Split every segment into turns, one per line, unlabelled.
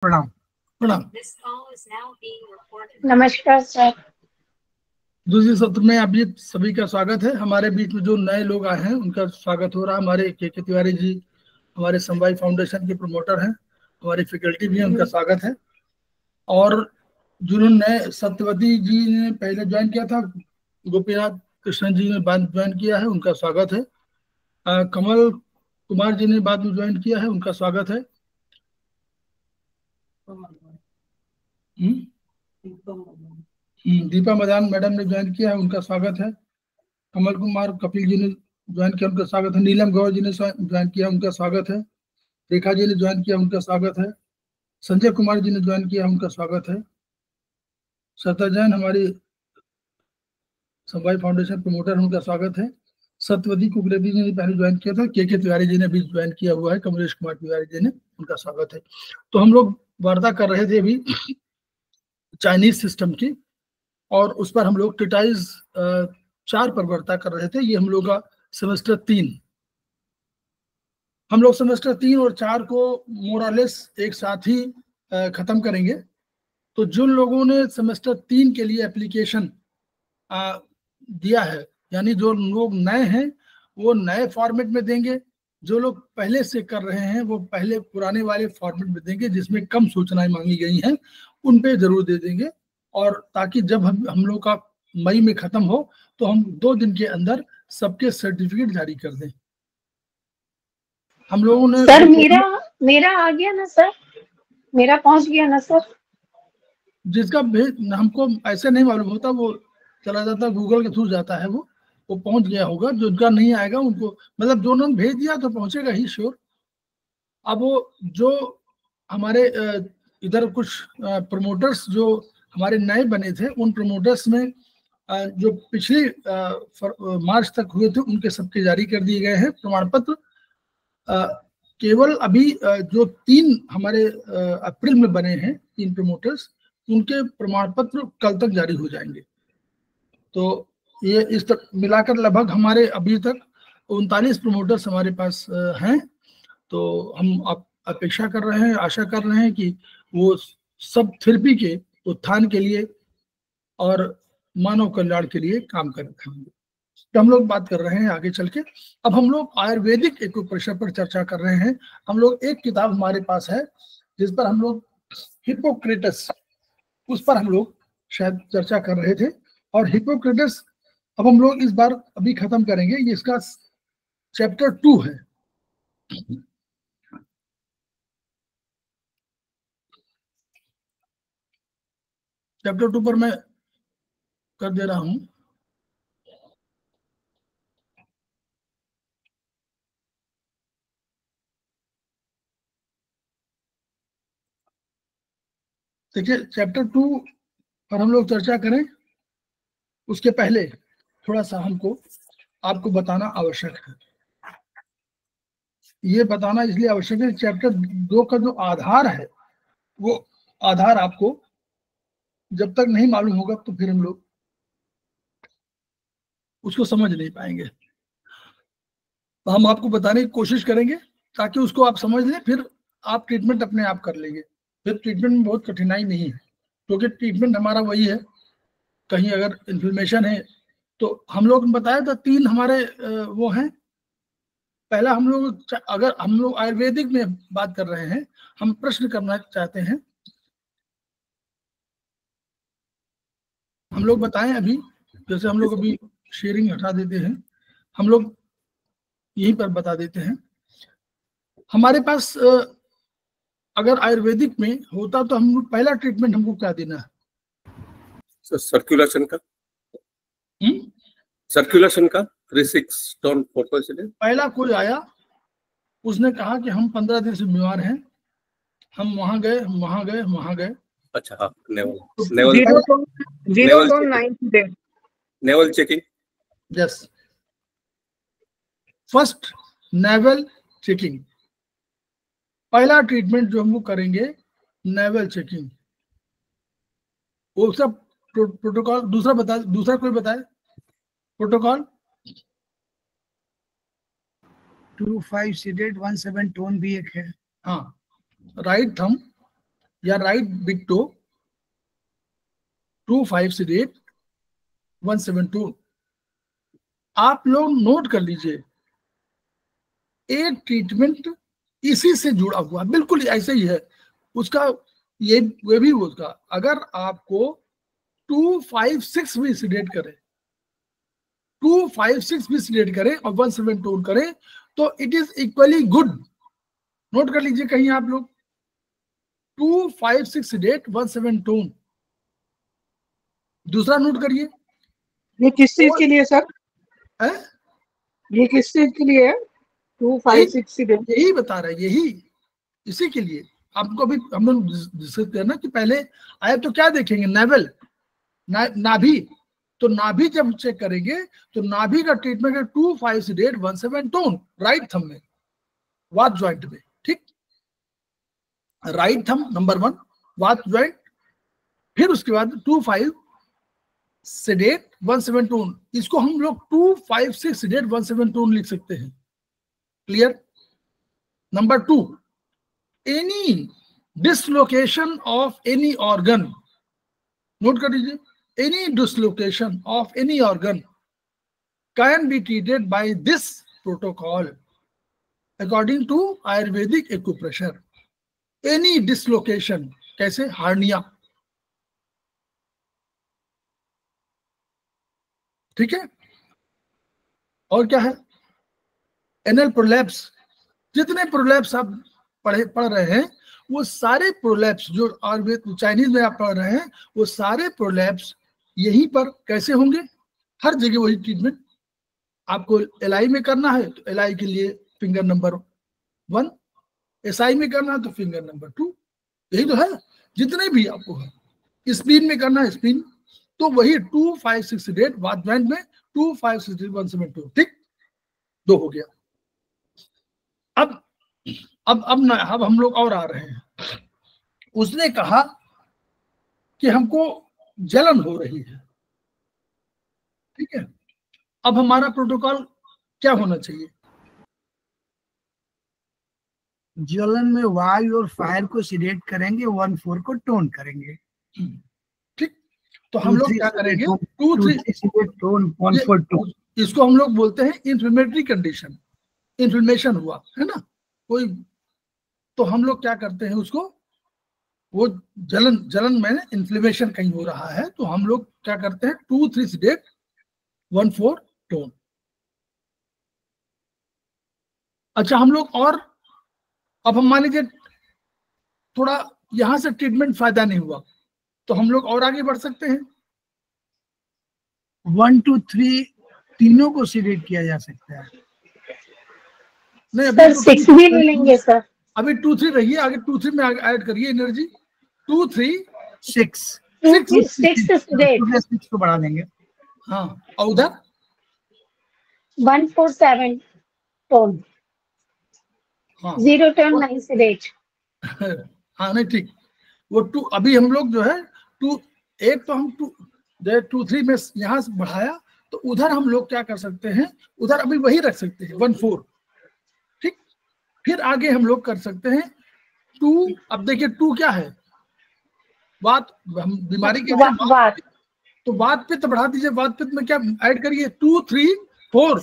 प्रणाम। प्रणाम।
नमस्कार सर।
दूसरे सत्र में आप सभी का स्वागत है। हमारे बीच में जो नए लोग आए हैं उनका स्वागत हो रहा है। हमारे के तिवारी जी हमारे समवाय फाउंडेशन के प्रमोटर हैं, हमारी फैकल्टी भी है, उनका स्वागत है। और जिन्होंने सत्यवती जी ने पहले ज्वाइन किया था, गोपीनाथ कृष्ण जी ने बाद ज्वाइन किया है, उनका स्वागत है। कमल कुमार जी ने बाद में ज्वाइन किया है, उनका स्वागत है। दीपा मदान मैडम ने ज्वाइन किया है, उनका स्वागत है। कमल कुमार कपिल जी ने ज्वाइन किया, उनका स्वागत है। नीलम गौर जी ने ज्वाइन किया, उनका स्वागत है। रेखा जी ने ज्वाइन किया, उनका स्वागत है। संजय कुमार जी ने ज्वाइन किया, उनका स्वागत है। सरिता जैन हमारी समवाय फाउंडेशन प्रमोटर, उनका स्वागत है। सत्यवती कुकरेती जी ने पहले ज्वाइन किया था, के तिवारी जी ने भी ज्वाइन किया हुआ है, कमलेश कुमार तिवारी जी ने, उनका स्वागत है। तो हम लोग वार्ता कर रहे थे अभी चाइनीज सिस्टम की, और उस पर हम लोग टिटाइज 4 पर वार्ता कर रहे थे। ये हम लोग का सेमेस्टर 3, हम लोग सेमेस्टर 3 और 4 को मोरालेस एक साथ ही खत्म करेंगे। तो जिन लोगों ने सेमेस्टर 3 के लिए एप्लीकेशन दिया है, यानी जो लोग नए हैं वो नए फॉर्मेट में देंगे, जो लोग पहले से कर रहे हैं वो पहले पुराने वाले फॉर्मेट में देंगे, जिसमें कम सूचनाएं मांगी गई हैं उन पे जरूर दे देंगे। और ताकि जब हम लोग का मई में खत्म हो तो हम 2 दिन के अंदर सबके सर्टिफिकेट जारी कर दें। हम लोगों ने
सर मेरा आ गया ना सर, मेरा पहुंच गया ना सर।
जिसका भेज हमको ऐसे नहीं मालूम होता, वो चला जाता गूगल के थ्रू जाता है, वो पहुंच गया होगा। जिनका नहीं आएगा उनको, मतलब जो उन्होंने भेज दिया तो पहुंचेगा ही श्योर। अब वो जो हमारे इधर कुछ प्रमोटर्स जो हमारे नए बने थे, उन प्रमोटर्स में जो पिछले मार्च तक हुए थे उनके सबके जारी कर दिए गए हैं प्रमाण पत्र। केवल अभी जो 3 हमारे अप्रैल में बने हैं 3 प्रमोटर्स, उनके प्रमाण पत्र कल तक जारी हो जाएंगे। तो ये इस तक मिलाकर लगभग हमारे अभी तक 39 प्रमोटर्स हमारे पास हैं। तो हम अपेक्षा कर रहे हैं, आशा कर रहे हैं कि वो सब थेरेपी के उत्थान के लिए और मानव कल्याण के लिए काम करेंगे। तो हम लोग बात कर रहे हैं आगे चल के। अब हम लोग आयुर्वेदिक एक्यूप्रेशर पर चर्चा कर रहे हैं। हम लोग एक किताब हमारे पास है जिस पर हम लोग हिपोक्रेटस, उस पर हम लोग शायद चर्चा कर रहे थे। और हिपोक्रेटस अब हम लोग इस बार अभी खत्म करेंगे। ये इसका चैप्टर 2 है। चैप्टर 2 पर मैं कर दे रहा हूं। देखिए, चैप्टर 2 पर हम लोग चर्चा करें उसके पहले थोड़ा सा हमको आपको बताना आवश्यक है। ये बताना इसलिए आवश्यक है, चैप्टर 2 का जो आधार है वो आधार आपको जब तक नहीं मालूम होगा तो फिर हम लोग उसको समझ नहीं पाएंगे। तो हम आपको बताने की कोशिश करेंगे ताकि उसको आप समझ लें, फिर आप ट्रीटमेंट अपने आप कर लेंगे। फिर ट्रीटमेंट में बहुत कठिनाई नहीं है, क्योंकि ट्रीटमेंट हमारा वही है। कहीं अगर इन्फ्लेमेशन है तो हम लोग ने बताया था 3 हमारे वो हैं। पहला हम लोग, अगर हम लोग आयुर्वेदिक में बात कर रहे हैं, हम प्रश्न करना चाहते हैं। हम लोग बताएं अभी, जैसे हम लोग अभी शेयरिंग हटा देते हैं, हम लोग यहीं पर बता देते हैं। हमारे पास अगर आयुर्वेदिक में होता तो हम पहला ट्रीटमेंट हमको क्या देना है?
सर्कुलेशन का, सर्कुलेशन का 36 टन
पहला कोई आया, उसने कहा कि हम 15 दिन से बीमार हैं, हम वहां गए, हम वहां गए, हम वहां गए।
अच्छा, हाँ, naval checking.
Yes, first naval checking, पहला ट्रीटमेंट जो हम लोग करेंगे नेवल चेकिंग। वो सब प्रोटोकॉल दूसरा बता, दूसरा कोई बताए प्रोटोकॉल?
25 सीडेड 17 टोन भी एक है।
हाँ, राइट थंब या राइट बिग टो 25 सीडेट 172। आप लोग नोट कर लीजिए, एक ट्रीटमेंट इसी से जुड़ा हुआ, बिल्कुल ऐसे ही है उसका, ये भी उसका। अगर आपको 256 भी सीडेट करे, 256 भी सीडेट करे और 172 करे तो it is equally good. Note कर लीजिए कहीं आप लोग, 256 सीडेट 172। दूसरा नोट करिए,
ये किस चीज के लिए सर?
है?
ये किस चीज के लिए है 256 सीडेट?
यही बता रहा है, यही इसी के लिए। आपको अभी हम लोग डिस्कस करना कि पहले आए तो क्या देखेंगे, नेवल नाभि, तो नाभि जब चेक करेंगे तो नाभि का ट्रीटमेंट है 25 सीडेट 172 राइट थंब में, वात ज्वाइंट में, ठीक। राइट थंब नंबर 1 वात ज्वाइंट, फिर उसके बाद 25 सीडेट 172, इसको हम लोग 256 सीडेट 172 लिख सकते हैं। Clear? Number 2, any dislocation of any organ, note कर लीजिए, any dislocation of any organ can be treated by this protocol according to Ayurvedic acupressure. Any dislocation, कैसे? हार्निया, ठीक है। और क्या है? एनल प्रोलैप्स, जितने प्रोलैप्स आप पढ़ रहे हैं वो सारे प्रोलैप्स जो आयुर्वेद चाइनीज में आप पढ़ रहे हैं वो सारे प्रोलैप्स यहीं पर कैसे होंगे? हर जगह वही ट्रीटमेंट। आपको एलआई में करना है तो एलआई के लिए फिंगर नंबर 1, एसआई में करना है तो फिंगर नंबर 2, यही तो है। जितने भी आपको है, स्पिन में करना है स्पिन तो वही 256 सीडेट, वात ज्वाइंट में 256 सीडेट 172, ठीक। 2 हो गया। अब हम लोग और आ रहे हैं। उसने कहा कि हमको जलन हो रही है, ठीक है। अब हमारा प्रोटोकॉल क्या होना चाहिए?
जलन में वायु और फायर को सीडेट करेंगे, 1-4 को टोन करेंगे,
ठीक। तो हम लोग क्या करेंगे? 2-3
सीडेट टोन 1-4-2।
इसको हम लोग बोलते हैं इन्फ्लेमेटरी कंडीशन, इन्फ्लेमेशन हुआ है ना कोई, तो हम लोग क्या करते हैं उसको, वो जलन में इन्फ्लेमेशन कहीं हो रहा है तो हम लोग क्या करते हैं 2-3 सीडेट 1-4 टोन। अच्छा, हम लोग और अब हम मान लीजिए थोड़ा यहां से ट्रीटमेंट फायदा नहीं हुआ तो हम लोग और आगे बढ़ सकते हैं।
1, 2, 3 तीनों को सीडेट किया जा सकता है।
नहीं,
सर 6 भी ले लेंगे सर।
अभी 2-3 रहिए, आगे 2-3 में ऐड करिए एनर्जी। 2-3-6
6 को बढ़ा देंगे।
हाँ, और उधर
147 टोन,
हाँ
0 टोन 9 सीडेट।
हाँ नहीं ठीक, वो 2 अभी हम लोग जो है 2 एक तो हम 2-3 में यहाँ से बढ़ाया तो उधर हम लोग क्या कर सकते हैं, उधर अभी वही रख सकते हैं 1-4, ठीक। फिर आगे हम लोग कर सकते हैं 2। अब देखिए 2 क्या है? वात, हम बीमारी के
वात,
तो वात पित्त बढ़ा दीजिए। वात पित्त में क्या ऐड करिए? 2-3-4,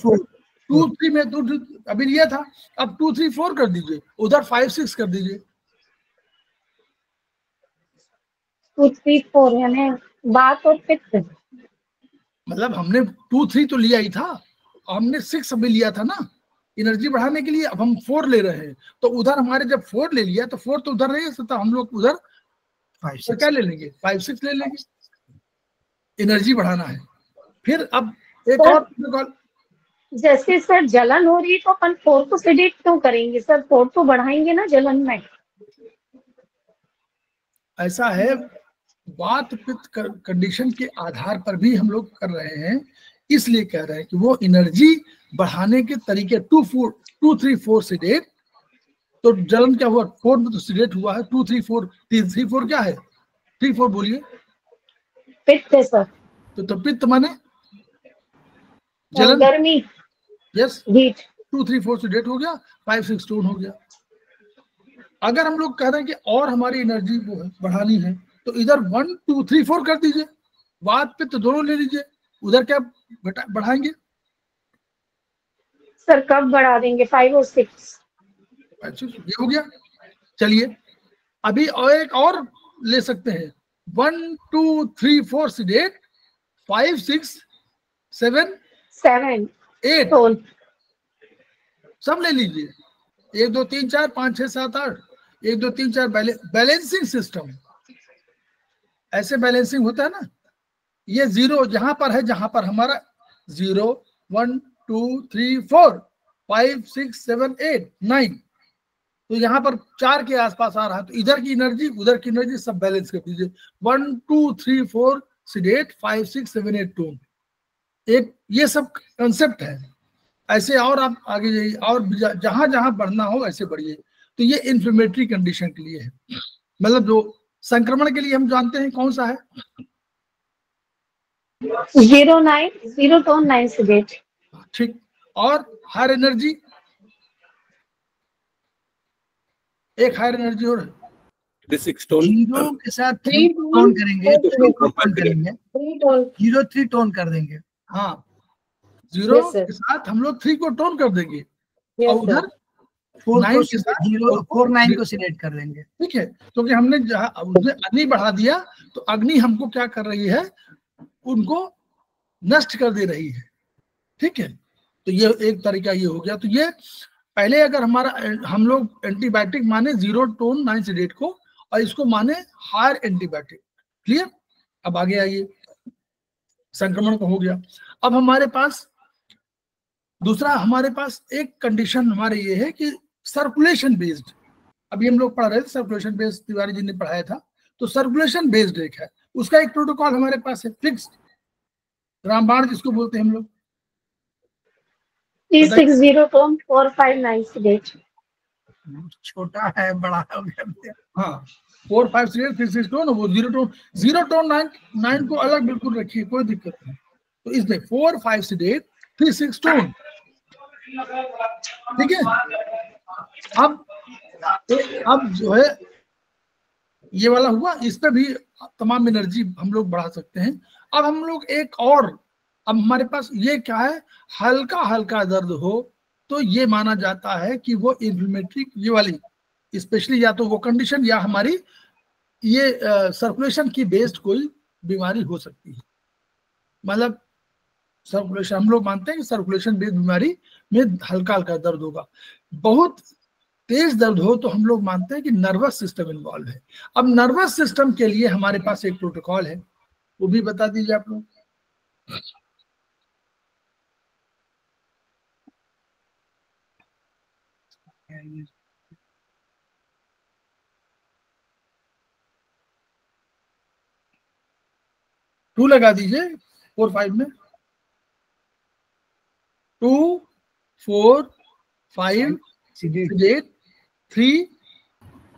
2-3 में 2 अभी लिया था, अब 2-3-4 कर दीजिए, उधर 5-6 कर दीजिए।
2-3-4 यानी वात और पित्त,
मतलब हमने 2-3 तो लिया ही था, हमने 6 अभी लिया था ना एनर्जी बढ़ाने के लिए, अब हम 4 ले रहे हैं तो उधर हमारे जब 4 ले लिया तो 4 तो उधर नहीं सकता, हम लोग उधर 5-6 क्या ले लेंगे? 5-6 ले लेंगे, एनर्जी बढ़ाना है। फिर अब एक और प्रोटोकॉल,
जैसे सर जलन हो रही है तो अपन 4 को सीडेट क्यों करेंगे सर? 4 तो बढ़ाएंगे ना जलन में।
ऐसा है वात पित्त कंडीशन के आधार पर भी हम लोग कर रहे हैं, इसलिए कह रहे हैं कि वो एनर्जी बढ़ाने के तरीके 2-3-4 सीडेट, तो जलन क्या हुआ? 4 में तो सीडेट हुआ है, 2-3-4, 3-3-4 क्या है? 3-4 बोलिए।
पित्त है सर।
तो पित्त माने जलन,
गर्मी,
यस।
हीट।
2-3-4 सीडेट हो गया, 5-6 टोन हो गया। अगर हम लोग कह रहे हैं कि और हमारी एनर्जी बढ़ानी है तो इधर 1 2 3 4 कर दीजिए, वात पित्त दोनों ले लीजिए, उधर क्या बढ़ाएंगे
सर? कब बढ़ा देंगे? 5 और 6।
अच्छा ये हो गया। चलिए अभी और एक और ले सकते हैं, 1 2 3 4 सीडेट, 5 6 7 8
टोन।
सब ले लीजिए, 1 2 3 4 5 6 7 8, 1 2 3 4 बैलेंसिंग सिस्टम। ऐसे बैलेंसिंग होता है ना, ये 0 जहां पर है, जहां पर हमारा 0 1 2 3 4 5 6 7 8 9, तो यहाँ पर 4 के आसपास आ रहा है, तो इधर की एनर्जी उधर की एनर्जी सब बैलेंस कर दीजिए। 1 2 3 4 सीडेट, 5 6 7 8 टोन। एक ये सब कंसेप्ट है। ऐसे और आप आगे जाइए और जहां जहां बढ़ना हो ऐसे बढ़िए। तो ये इन्फ्लेमेटरी कंडीशन के लिए है, मतलब जो संक्रमण के लिए हम जानते हैं कौन सा है,
0 टोन 9 सीडेट।
ठीक। और हायर एनर्जी, एक हायर एनर्जी और
36 टोन,
0 के साथ 3 टोन करेंगे, 3 टोन करेंगे, 0 3 टोन कर देंगे।
हाँ 0
Yes, sir.
के साथ हम लोग 3 को टोन कर देंगे और
Yes,
उधर
sir.
4
9 के साथ
0 4 9 को सिलेक्ट कर देंगे।
ठीक है, क्योंकि हमने जहाँ उसने अग्नि बढ़ा दिया तो अग्नि हमको क्या कर रही है, उनको नष्ट कर दे रही है। ठीक है, तो ये एक तरीका ये हो गया। तो ये पहले अगर हमारा हम लोग एंटीबायोटिक माने 0 टोन 9 सीडेट को, और इसको माने हायर एंटीबायोटिक। क्लियर? अब आगे आइए, संक्रमण का हो गया। अब हमारे पास दूसरा, हमारे पास एक कंडीशन हमारे ये है कि सर्कुलेशन बेस्ड, अभी हम लोग पढ़ रहे थे सर्कुलेशन बेस्ड, तिवारी जी ने पढ़ाया था। तो सर्कुलेशन बेस्ड एक है, उसका एक प्रोटोकॉल हमारे पास है, फिक्स्ड रामबाण जिसको बोलते हैं हम लोग।
360 टोन 459 सीडेट।
छोटा है बड़ा हो गया।
हाँ 4 5 6 3 6 टोन, वो 0 टोन 9 को अलग बिल्कुल रखिए, कोई दिक्कत नहीं। तो इसमें 4 5 सीडेट 3 6 टोन। ठीक है, अब जो है ये वाला हुआ, इस पे भी तमाम एनर्जी हम लोग बढ़ा सकते हैं। अब हम लोग एक और, अब हमारे पास ये क्या है, हल्का हल्का दर्द हो तो ये माना जाता है कि वो इन्फ्लेमेटरी, ये वाली स्पेशली या तो वो कंडीशन या हमारी ये सर्कुलेशन की बेस्ड कोई बीमारी हो सकती है। मतलब सर्कुलेशन, हम लोग मानते हैं कि सर्कुलेशन बेस्ड बीमारी में हल्का हल्का दर्द होगा। बहुत तेज दर्द हो तो हम लोग मानते हैं कि नर्वस सिस्टम इन्वॉल्व है। अब नर्वस सिस्टम के लिए हमारे पास एक प्रोटोकॉल है, वो भी बता दीजिए आप लोग। टू लगा दीजिए 4 5 में, 2 4 5 8 3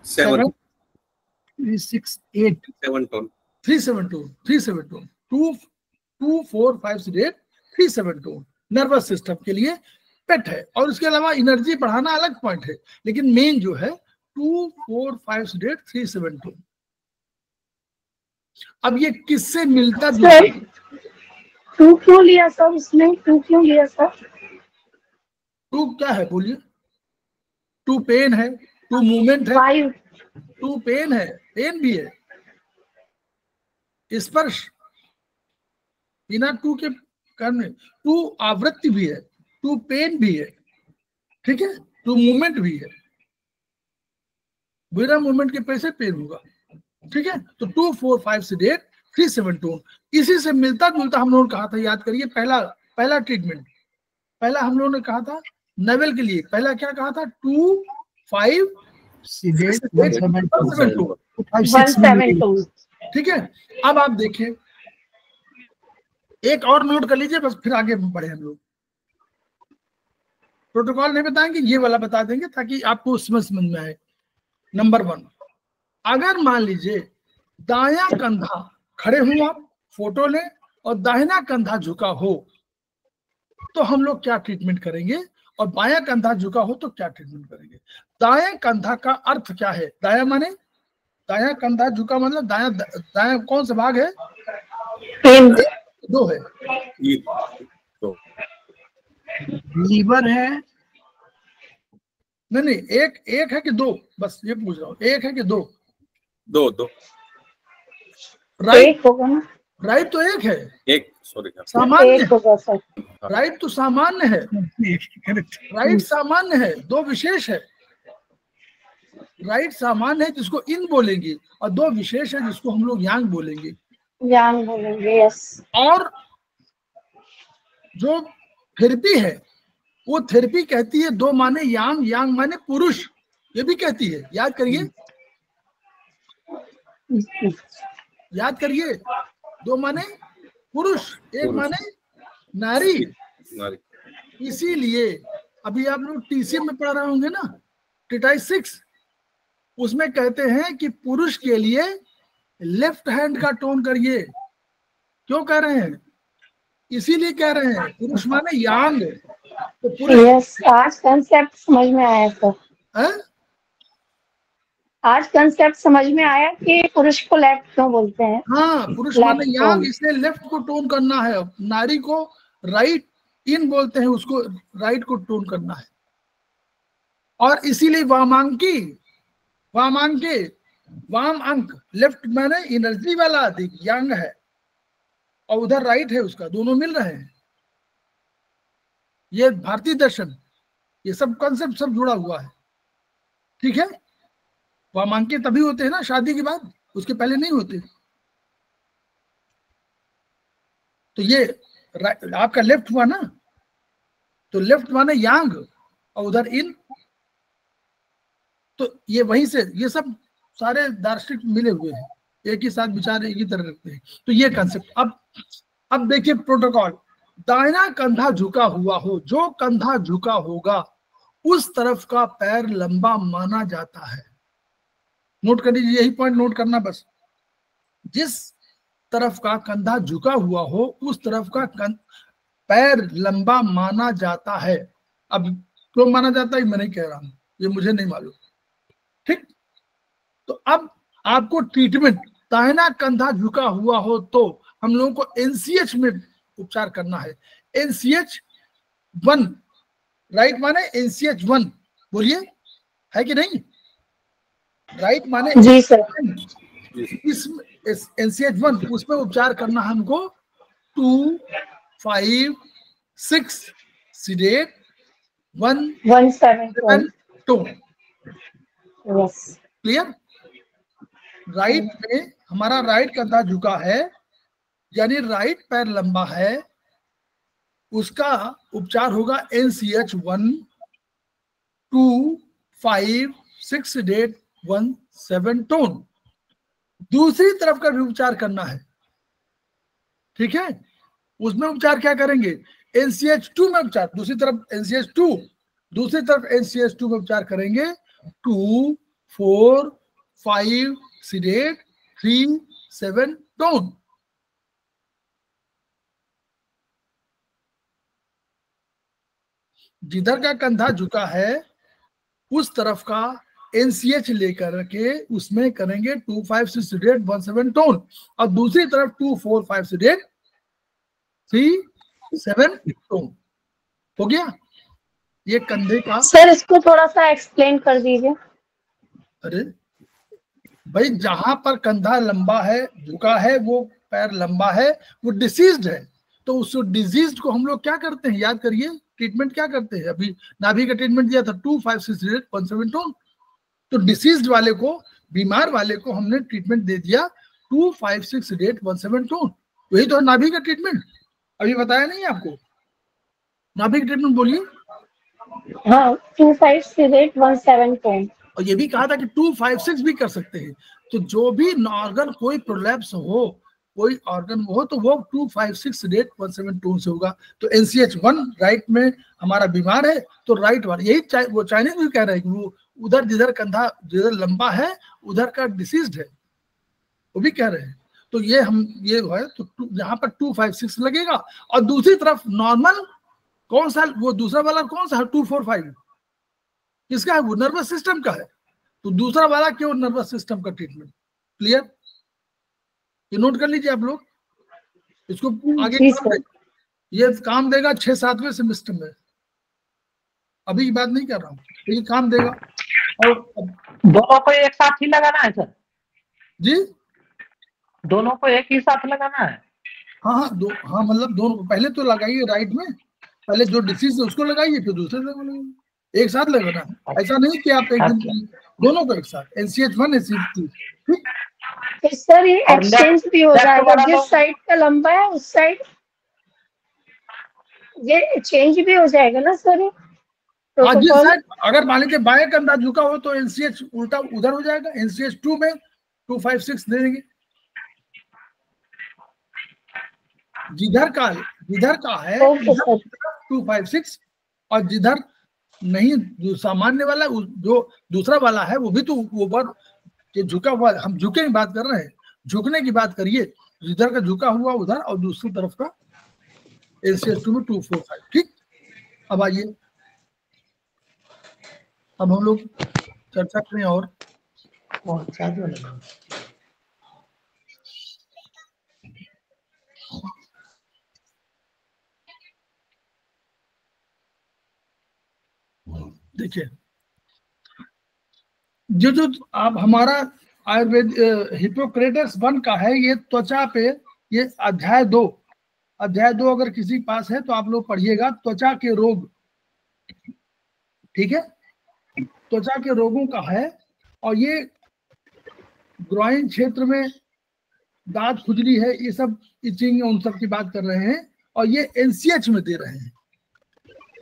7
6 8
7 tone,
3 7 tone 3 7 tone 2 2 4 5 8 3 7 tone nervous system के लिए पेट है। और इसके अलावा एनर्जी बढ़ाना अलग पॉइंट है, लेकिन मेन जो है 2 4 5 8 3 7 टोन। अब ये किससे मिलता
सर 2 क्यों लिया सर? उसमें 2 क्यों लिया सर?
2 क्या है बोलिए? 2 पेन है, 2 मूवमेंट है,
5
2 पेन है, पेन भी है, स्पर्श बिना 2 के करने, 2 आवृत्ति भी है, 2 पेन भी है, ठीक है, 2 मूवमेंट भी है, बिना मूवमेंट के पैसे पेन होगा। ठीक है, तो 2 4 5 6 8 3 7 टोन, इसी से मिलता जुलता हम लोगों ने कहा था, याद करिए, पहला ट्रीटमेंट, पहला हम लोगों ने कहा था नेवल के लिए, पहला क्या कहा था, 2 5
6
8 7 टोन।
17 टोन।
ठीक है, अब आप देखिए, एक और नोट कर लीजिए, बस फिर आगे बढ़े हम लोग। प्रोटोकॉल नहीं बताएंगे, ये वाला बता देंगे ताकि आपको समझ में आए। नंबर 1, अगर मान लीजिए दायां कंधा, खड़े हो आप, फोटो लें, और दाहिना कंधा झुका हो, तो हम लोग क्या ट्रीटमेंट करेंगे और बायां कंधा झुका हो तो क्या ट्रीटमेंट करेंगे। दाएं कंधा का अर्थ क्या है? दाया माने दायां कंधा झुका मतलब दायां दायां कौन सा भाग है? दो है।
ये तो
लीवर है,
नहीं एक है कि दो? बस ये पूछ रहा हूँ, एक है कि दो?
दो
राइट
एक होगा ना,
राइट तो एक है,
एक, सॉरी
सामान्य
एक होगा सर।
राइट तो सामान्य है, राइट सामान्य है, दो विशेष है। राइट सामान्य है जिसको इन बोलेंगे, और दो विशेष है जिसको हम लोग यांग बोलेंगे।
यांग बोलेंगे, यस।
और जो थेरेपी है वो थेरेपी कहती है दो माने यांग, यांग माने पुरुष, ये भी कहती है। याद करिए, याद करिए, दो माने पुरुष, एक माने नारी।
नारी।
इसीलिए अभी आप लोग टीसी में पढ़ रहे होंगे ना, टिटाइस 6, उसमें कहते हैं कि पुरुष के लिए लेफ्ट हैंड का टोन करिए। क्यों कह रहे हैं? इसीलिए कह रहे हैं, पुरुष माने यांग, तो पुरुष।
यस, आज कंसेप्ट समझ में आया सर।
है?
आज कंसेप्ट समझ में आया कि पुरुष को लेफ्ट क्यों बोलते हैं।
हाँ, पुरुष माने यांग, इसलिए लेफ्ट को टोन करना है। नारी को राइट इन बोलते हैं, उसको राइट को टोन करना है। और इसीलिए वामांकी, वामांके, वाम अंक, लेफ्ट माने एनर्जी वाला अधिक यांग है, और उधर राइट है उसका, दोनों मिल रहे हैं। ये भारतीय दर्शन, ये सब कॉन्सेप्ट सब जुड़ा हुआ है। ठीक है, वामांके तभी होते हैं ना शादी के बाद, उसके पहले नहीं होते। तो ये आपका लेफ्ट हुआ ना, तो लेफ्ट माने यांग और उधर इन। तो ये वहीं से ये सब सारे दार्शनिक मिले हुए हैं, एक ही साथ विचार एक ही तरह रखते हैं। तो ये कंसेप्ट। अब देखिए प्रोटोकॉल, दाहिना कंधा झुका हुआ हो, जो कंधा झुका होगा उस तरफ का पैर लंबा माना जाता है। नोट कर लीजिए, यही पॉइंट नोट करना बस। जिस तरफ का कंधा झुका हुआ हो उस तरफ का पैर लंबा माना जाता है। अब क्यों माना जाता है मैं नहीं कह रहा हूं, ये मुझे नहीं मालूम। ठीक, तो अब आपको ट्रीटमेंट, दाहिना कंधा झुका हुआ हो तो हम लोगों को एनसीएच में उपचार करना है। एनसीएच 1, राइट माने एनसीएच 1, बोलिए, है कि नहीं? राइट माने
जी सर।
इस एनसीएच 1, उसमें उपचार करना हमको 2, 5, 6 seeded 1-7 tone.
Yes,
clear? Right में हमारा राइट कंधा झुका है, यानी राइट पैर लंबा है, उसका उपचार होगा एनसीएच 1, 2, 5, 6 सीडेट 1-7 टोन। दूसरी तरफ का भी उपचार करना है। ठीक है, उसमें उपचार क्या करेंगे? एनसीएच 2 में उपचार, दूसरी तरफ एनसीएच 2, दूसरी तरफ एनसीएच 2 में उपचार करेंगे 2, 4, 5 सीडेट 3-7 टोन। जिधर का कंधा झुका है उस तरफ का एनसीएच लेकर के उसमें करेंगे 2, 5, 6 सीडेट 1-7 टोन, और दूसरी तरफ 2, 4, 5 सीडेट 3-7 टोन। हो गया ये कंधे का।
सर इसको थोड़ा सा एक्सप्लेन कर दीजिए।
अरे भाई, जहां पर कंधा लंबा है, झुका है, वो पैर लंबा है, वो डिसीज्ड है, तो उस डिजीज को हम लोग क्या करते हैं? याद करिए, ट्रीटमेंट क्या करते हैं? अभी नाभि का ट्रीटमेंट दिया था 2, 5, 6 सीडेट 1-7 टोन। तो डिसीज्ड वाले को, बीमार वाले को हमने ट्रीटमेंट दे दिया 2, 5, 6 सीडेट 1-7 टोन। वही तो है नाभि का ट्रीटमेंट। अभी बताया नहीं आपको? नाभि का ट्रीटमेंट बोलिए।
हाँ, 2, 5 सीडेट 1-7 टोन।
और ये भी कहा था कि 2, 5, 6 भी कर सकते हैं। तो जो भी ऑर्गन कोई प्रोलैप्स हो, कोई ऑर्गन हो, तो वो 2, 5, 6 सीडेट 1-7 टोन से होगा। तो एनसीएच 1 राइट में हमारा बीमार है, तो राइट वाला, यही वो चाइनीज भी कह रहे हैं कि वो उधर जिधर कंधा जिधर लंबा है उधर का डिसीज्ड है, वो भी कह रहे हैं। तो ये हम ये है, तो जहां पर 2, 5, 6 लगेगा, और दूसरी तरफ नॉर्मल कौन सा वो दूसरा वाला कौन सा है 245 किसका है? वो नर्वस सिस्टम का है। तो दूसरा वाला क्यों नर्वस सिस्टम का ट्रीटमेंट। क्लियर? ये नोट कर लीजिए आप लोग, इसको आगे ये काम देगा 6-7वें सेमेस्टर में, अभी की बात नहीं कर रहा हूँ, तो ये काम देगा। और
दोनों को एक साथ ही लगाना है सर?
जी
दोनों को एक ही साथ लगाना है?
हाँ मतलब दोनों को पहले तो लगाइए राइट में, पहले जो डिसीज है उसको लगाइए, फिर दूसरे को लगाइए, एक साथ लगाना है। ऐसा नहीं कि आप एक दिन दोनों को एक साथ NCH1 NCH2। ठीक,
तो सर ये एक्सचेंज भी हो जाएगा, जिस साइड का लंबा है उस साइड ये चेंज भी हो जाएगा ना सर?
जिस साइड अगर मान लीजिए बाएं कंधा झुका हो तो NCH उल्टा उधर हो जाएगा, NCH2 में 256 दे देंगे। जिधर का है 256, और जिधर नहीं जो सामान्य वाला जो दूसरा वाला है वो भी तो ऊपर के झुका हुआ, हम झुके की बात कर रहे हैं, झुकने की बात करिए, जिधर का झुका हुआ उधर और दूसरी तरफ का NCH2 में 245। ठीक, अब आइए अब हम लोग चर्चा करें और देखिए जो आप हमारा आयुर्वेद हिपोक्रेटस 1 का है, ये त्वचा पे, ये अध्याय 2 अगर किसी के पास है तो आप लोग पढ़िएगा, त्वचा के रोग। ठीक है, त्वचा के रोगों का है, और ये ग्रोइन क्षेत्र में दांत खुजली है, ये सब इचिंग उन सब की बात कर रहे हैं, और ये NCH में दे रहे हैं।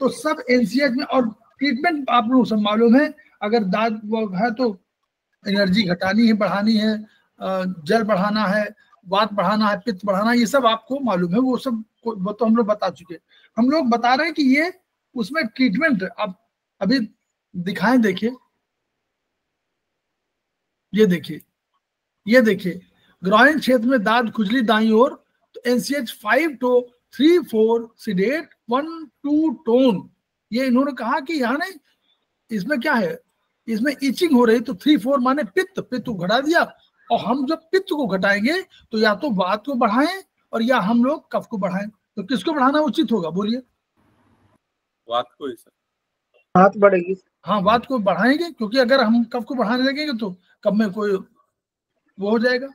तो सब NCH में, और ट्रीटमेंट आप लोग सब मालूम है, अगर दांत है तो एनर्जी घटानी है, बढ़ानी है, जल बढ़ाना है, वात बढ़ाना है, पित्त बढ़ाना, ये सब आपको मालूम है, वो सब वो तो हम लोग बता चुके। हम लोग बता रहे हैं कि ये उसमें ट्रीटमेंट आप अभी दिखाएं, देखिए ये देखिए ग्रोइन क्षेत्र में दांत खुजली दाईं ओर, तो NCH 5 to 3 4 सिडेट 1 2 टोन। ये इन्होंने कहा कि यहाँ नहीं, इसमें क्या है, इसमें इचिंग हो रही, तो 3 4 माने पित्त को घटा दिया, और हम जब पित्त को घटाएंगे तो या तो वात को बढ़ाएं और या हम लोग कफ को बढ़ाएं। तो किसको बढ़ाना उचित होगा, बोलिए?
वात को ही सर,
हाथ बढ़ेगी।
हाँ, वात को बढ़ाएंगे, क्योंकि अगर हम कफ को बढ़ाने लगेंगे तो कफ में कोई वो हो जाएगा,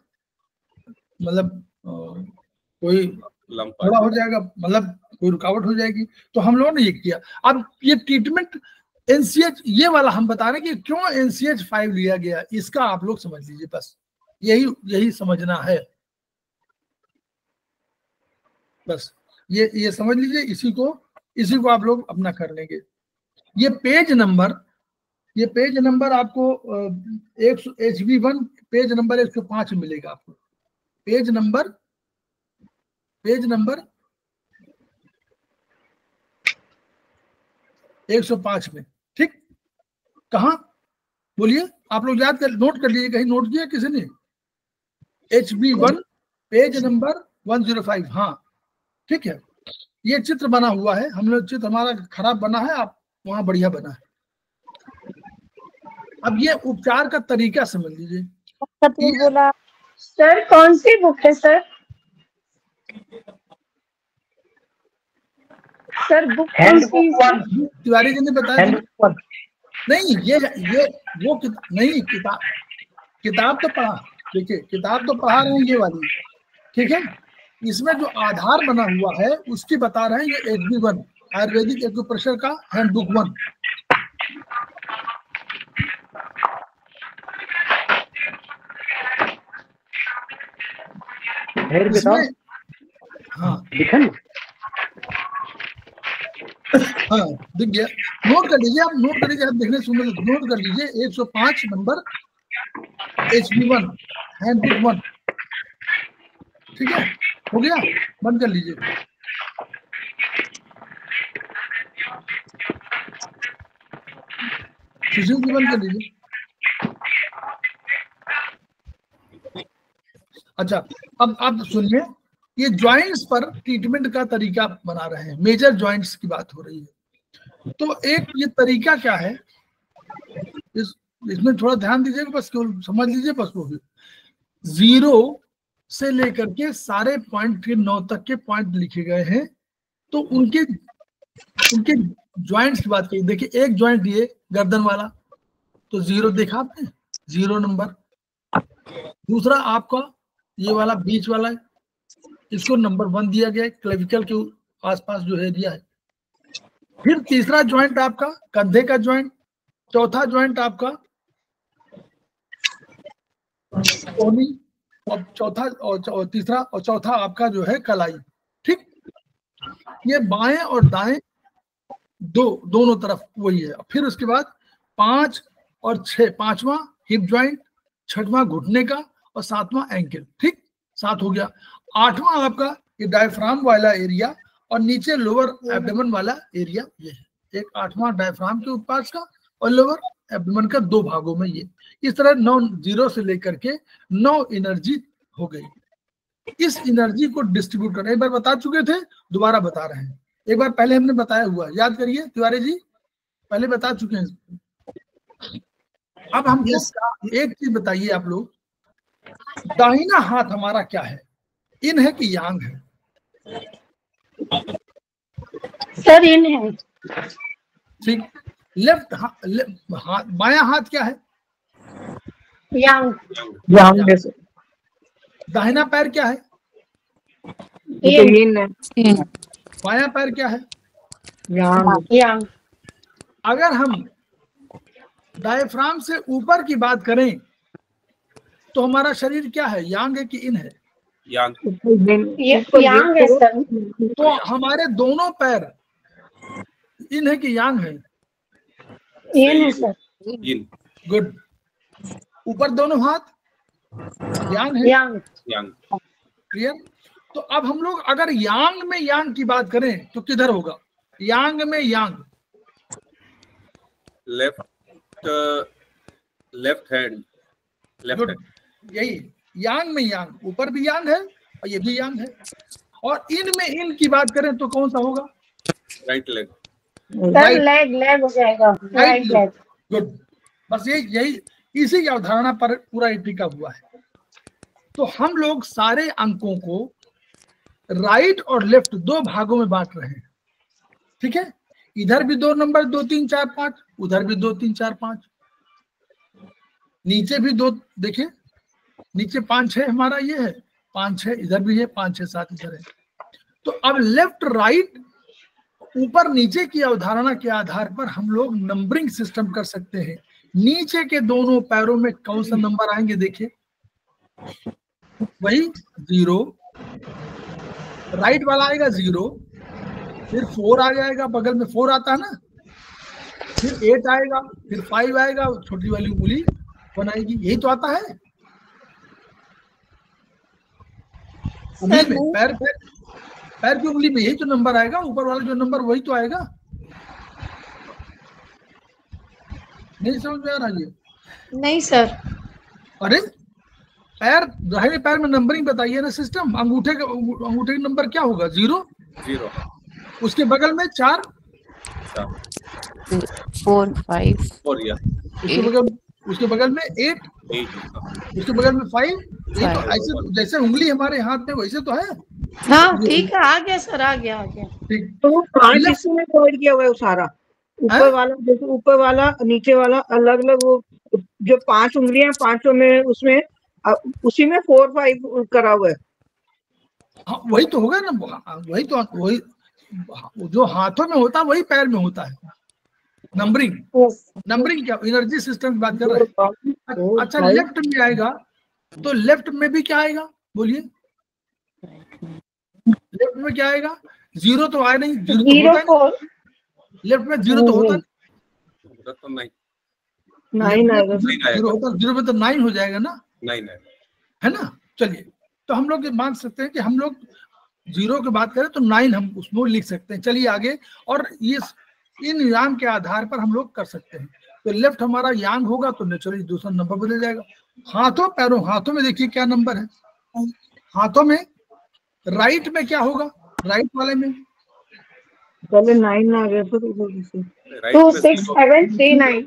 मतलब कोई थोड़ा हो जाएगा, मतलब कोई रुकावट हो जाएगी। तो हम लोगों ने ये किया। अब ये ट्रीटमेंट NCH ये वाला हम बता रहे हैं कि क्यों NCH 5 लिया गया, इसका आप लोग समझ लीजिए, बस यही समझना है, बस ये समझ लीजिए, इसी को आप लोग अपना कर लेंगे। ये पेज नंबर आपको HB1 पेज नंबर 105 मिलेगा आपको, पेज नंबर 105 में। ठीक, कहाँ बोलिए आप लोग, याद कर, नोट कर लीजिए, कहीं नोट किया किसी ने? HB1 page number 105। हाँ ठीक है, ये चित्र बना हुआ है, हम लोग चित्र हमारा खराब बना है, आप वहां बढ़िया बना है। अब ये उपचार का तरीका समझ लीजिए।
बोला सर, कौन सी बुक है सर? बुक
तिवारी जी ने बताया नहीं, ये वो नहीं, किताब तो पढ़ा, देखिए किताब तो पढ़ा रहे हैं ये वाली, ठीक है। इसमें जो आधार बना हुआ है उसकी बता रहे हैं, ये HB1 आयुर्वेदिक एक्यूप्रेशर का हैंडबुक 1। हाँ हाँ दिख गया, नोट कर लीजिए, आप नोट कर लीजिए, आप देखने सुनने नोट कर लीजिए। 105 नंबर HB1 हैंडबुक 1, ठीक है, हो गया, बंद कर लीजिए। सुशील जी बंद कर लीजिए। अच्छा, अब आप सुनिए, ये जॉइंट्स पर ट्रीटमेंट का तरीका बना रहे हैं, मेजर जॉइंट्स की बात हो रही है। तो एक ये तरीका क्या है, इसमें थोड़ा ध्यान दीजिएगा, बस केवल समझ लीजिए बस वो भी। 0 से लेकर के सारे पॉइंट के 9 तक के पॉइंट लिखे गए हैं। तो उनके जॉइंट्स की बात करिए। देखिए एक जॉइंट ये गर्दन वाला, तो 0 देखा आपने, 0 नंबर। दूसरा आपका ये वाला बीच वाला है, इसको नंबर 1 दिया गया है, क्लेविकल के आसपास जो एरिया है। फिर तीसरा जॉइंट आपका कंधे का जॉइंट, चौथा जॉइंट आपका कोहनी, और चौथा और तीसरा और चौथा आपका जो है कलाई। ठीक, ये बाएं और दाएं दोनों तरफ वही है। फिर उसके बाद 5 और 6, 5वां हिप जॉइंट, 6वां घुटने का और 7वां एंकल। ठीक, 7 हो गया। 8वां आपका ये डायफ्राम वाला एरिया और नीचे लोअर एब्डोमेन वाला एरिया ये है। एक 8वां डायफ्राम के पास का और लोअर एब्डोमेन का 2 भागों में ये। इस तरह 9 0 से लेकर के 9 एनर्जी हो गई। इस एनर्जी को डिस्ट्रीब्यूट करना एक बार बता चुके थे, दोबारा बता रहे हैं। एक बार पहले हमने बताया हुआ, याद करिए तिवारी जी, पहले बता चुके हैं। अब हम एक चीज बताइए आप लोग, दाहिना हाथ हमारा क्या है, इन है कि यांग है?
सर इन है।
ठीक, लेफ्ट हाथ, बायां हाथ क्या है?
यांग।
दाहिना पैर क्या है?
इन।
बायां पैर क्या है?
यांग।
अगर हम डायफ्राम से ऊपर की बात करें तो हमारा शरीर क्या है, यांग है कि इन है?
यांग।
यांग है सर।
तो हमारे दोनों पैर इन है कि यांग है?
इन है सर।
इन।
गुड। ऊपर दोनों हाथ यांग है?
यांग।
यांग।
क्लियर? तो अब हम लोग अगर यांग में यांग की बात करें तो किधर होगा? यांग में यांग,
लेफ्ट हैंड।
गुड, यही यांग में यांग, ऊपर भी यांग है और ये भी यांग है। और इन में इन की बात करें तो कौन सा होगा?
Right leg.
सर लेग हो जाएगा, राइट लेग।
गुड, बस यही इसी की अवधारणा पर पूरा ये टिका हुआ है। तो हम लोग सारे अंकों को राइट और लेफ्ट 2 भागों में बांट रहे हैं। ठीक है, इधर भी 2 नंबर, 2 3 4 5, उधर भी 2 3 4 5, नीचे भी 2, देखिए नीचे 5 6 हमारा ये है, 5 6 इधर भी है, 5 6 7 इधर है। तो अब लेफ्ट राइट ऊपर नीचे की अवधारणा के आधार पर हम लोग नंबरिंग सिस्टम कर सकते हैं। नीचे के दोनों पैरों में कौन सा नंबर आएंगे, देखिए वही 0, राइट वाला आएगा 0, फिर 4 आ जाएगा, बगल में 4 आता है ना, फिर 8 आएगा, फिर 5 आएगा, छोटी वाली उंगली बनाएगी, यही तो आता है उंगली में, पैर की उंगली में यही तो नंबर आएगा, ऊपर वाला जो नंबर वही तो आएगा। नहीं समझ में आ रहा ये?
नहीं सर।
अरे पैर, दाहिने पैर में नंबरिंग बताइए ना सिस्टम। अंगूठे का नंबर क्या होगा? 0। उसके बगल में 4
4 5
4 या
उसके बगल में 8 उसके बगल में 5। ये तो ऐसे जैसे उंगली हमारे हाथ में वैसे तो है।
हाँ ठीक है, आ गया सर, आ गया।
ठीक,
तो 5 हिस्सों में डिवाइड किया हुआ है वो सारा, ऊपर वाला जैसे ऊपर वाला नीचे वाला अलग अलग, वो जो 5 उंगलियां 5 में, उसमें उसी में 4 5 करा हुआ है।
हाँ वही तो होगा ना, वही जो हाथों में होता है वही पैर में होता है। नंबरिंग क्या, एनर्जी सिस्टम की बात कर रहे हैं। अच्छा लेफ्ट में आएगा तो लेफ्ट में भी क्या आएगा, बोलिए? लेफ्ट में क्या आएगा? 0 तो आया नहीं, 0 तो होता है लेफ्ट में, 0 तो होता नहीं, 0 में तो 9 हो जाएगा ना,
9
है ना। चलिए, तो हम लोग मान सकते हैं कि हम लोग 0 की बात करें तो 9 हम उसमें लिख सकते हैं। चलिए आगे, और ये इन यांग के आधार पर हम लोग कर सकते हैं। तो लेफ्ट हमारा यांग होगा तो नेचुरली दूसरा नंबर बदल जाएगा। हाथों पैरों, हाथों में देखिए क्या नंबर है, हाथों में राइट में क्या होगा, राइट वाले में
पहले 9 आ गया था तो उधर से
राइट
2
में
6 7 3 9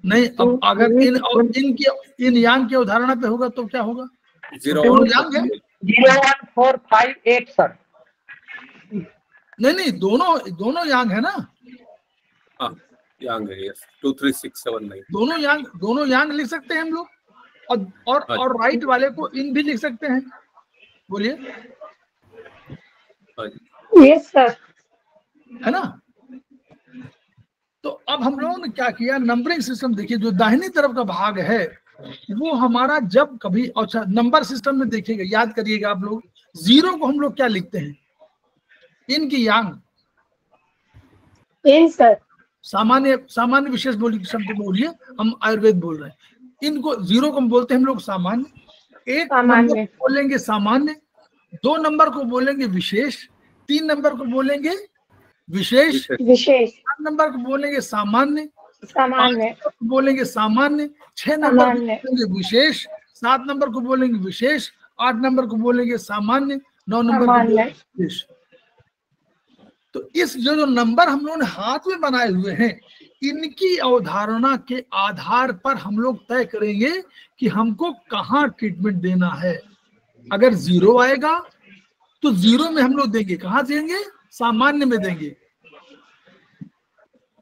नहीं। अब अगर इन और इन यांग की अवधारणा पे होगा तो क्या होगा,
0
दोनों यांग है।
0 1 4 5 8 सर।
नहीं दोनों यांग है ना,
हाँ यांग है, यस 2 3 6 7 9
दोनों यांग लिख सकते हैं हम लोग, और राइट वाले को इन भी लिख सकते हैं। बोलिए,
यस सर,
है ना। तो अब हम लोगों ने क्या किया, नंबरिंग सिस्टम देखिए, जो दाहिनी तरफ का भाग है वो हमारा जब कभी, अच्छा नंबर सिस्टम में देखिएगा, याद करिएगा आप लोग, 0 को हम लोग क्या लिखते हैं, इन की यांग,
इन सर,
सामान्य विशेष शब्द बोलिए, हम आयुर्वेद बोल रहे हैं। इनको 0 को हम बोलते हैं हम लोग सामान्य, 1 नंबर को बोलेंगे सामान्य, 2 नंबर को बोलेंगे विशेष, 3 नंबर को बोलेंगे विशेष, 4 नंबर को बोलेंगे सामान्य, 5 नंबर को बोलेंगे सामान्य, 6 नंबर को बोलेंगे विशेष, 7 नंबर को बोलेंगे विशेष, 8 नंबर को बोलेंगे सामान्य, 9 नंबर को बोलेंगे विशेष। तो इस जो नंबर हम लोगों ने हाथ में बनाए हुए हैं, इनकी अवधारणा के आधार पर हम लोग तय करेंगे कि हमको कहाँ ट्रीटमेंट देना है। अगर 0 आएगा तो 0 में हम लोग देंगे, कहाँ देंगे, सामान्य में देंगे।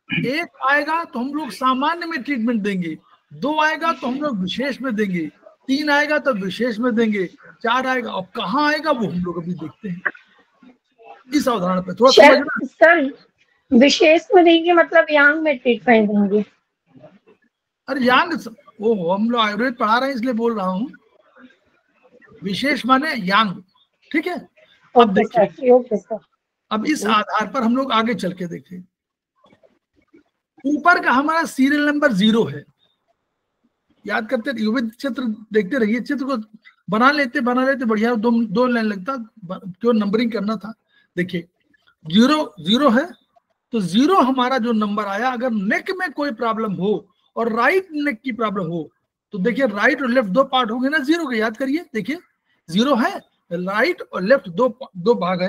1 आएगा तो हम लोग सामान्य में ट्रीटमेंट देंगे, 2 आएगा तो हम लोग विशेष में देंगे, 3 आएगा तो विशेष में देंगे, 4 आएगा, अब कहाँ आएगा वो हम लोग अभी देखते हैं। इस अवधारणा पे थोड़ा समझना
सर, विशेष में देंगे मतलब यांग में ट्रीटमेंट देंगे।
अरे यांग, वो हम लोग आयुर्वेद पढ़ा रहे हैं इसलिए बोल रहा हूँ, विशेष माने यांग, ठीक है। अब देखिए, अब इस आधार पर हम लोग आगे चल के देखें। ऊपर का हमारा सीरियल नंबर 0 है, याद करते रहिए, चित्र देखते रहिए, चित्र को बना लेते बढ़िया, दो लाइन लगता, क्यों नंबरिंग करना था। देखिए 0 है तो 0 हमारा जो नंबर आया, अगर नेक में कोई प्रॉब्लम हो और राइट नेक की प्रॉब्लम हो तो देखिए राइट और लेफ्ट 2 पार्ट होंगे ना 0 के, याद करिए। देखिए 0 है, राइट और लेफ्ट दो भाग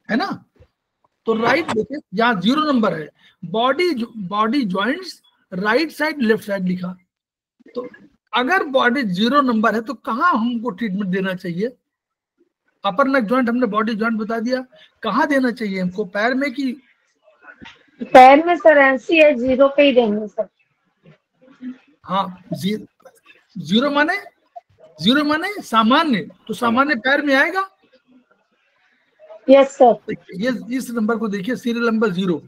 है ना। तो राइट देखिए यहाँ 0 नंबर है, body joints right side left side लिखा। तो अगर बॉडी 0 नंबर है तो कहाँ हमको ट्रीटमेंट देना चाहिए, अपर नेक जॉइंट हमने बॉडी जॉइंट बता दिया, कहाँ देना चाहिए हमको, पैर में कि
पैर में सर, ऐसी है 0 पे ही देंगे सर। हाँ,
0 माने सामान्य, तो सामान्य पैर में आएगा।
Yes sir.
ये इस नंबर को देखिए, सीरियल नंबर 0,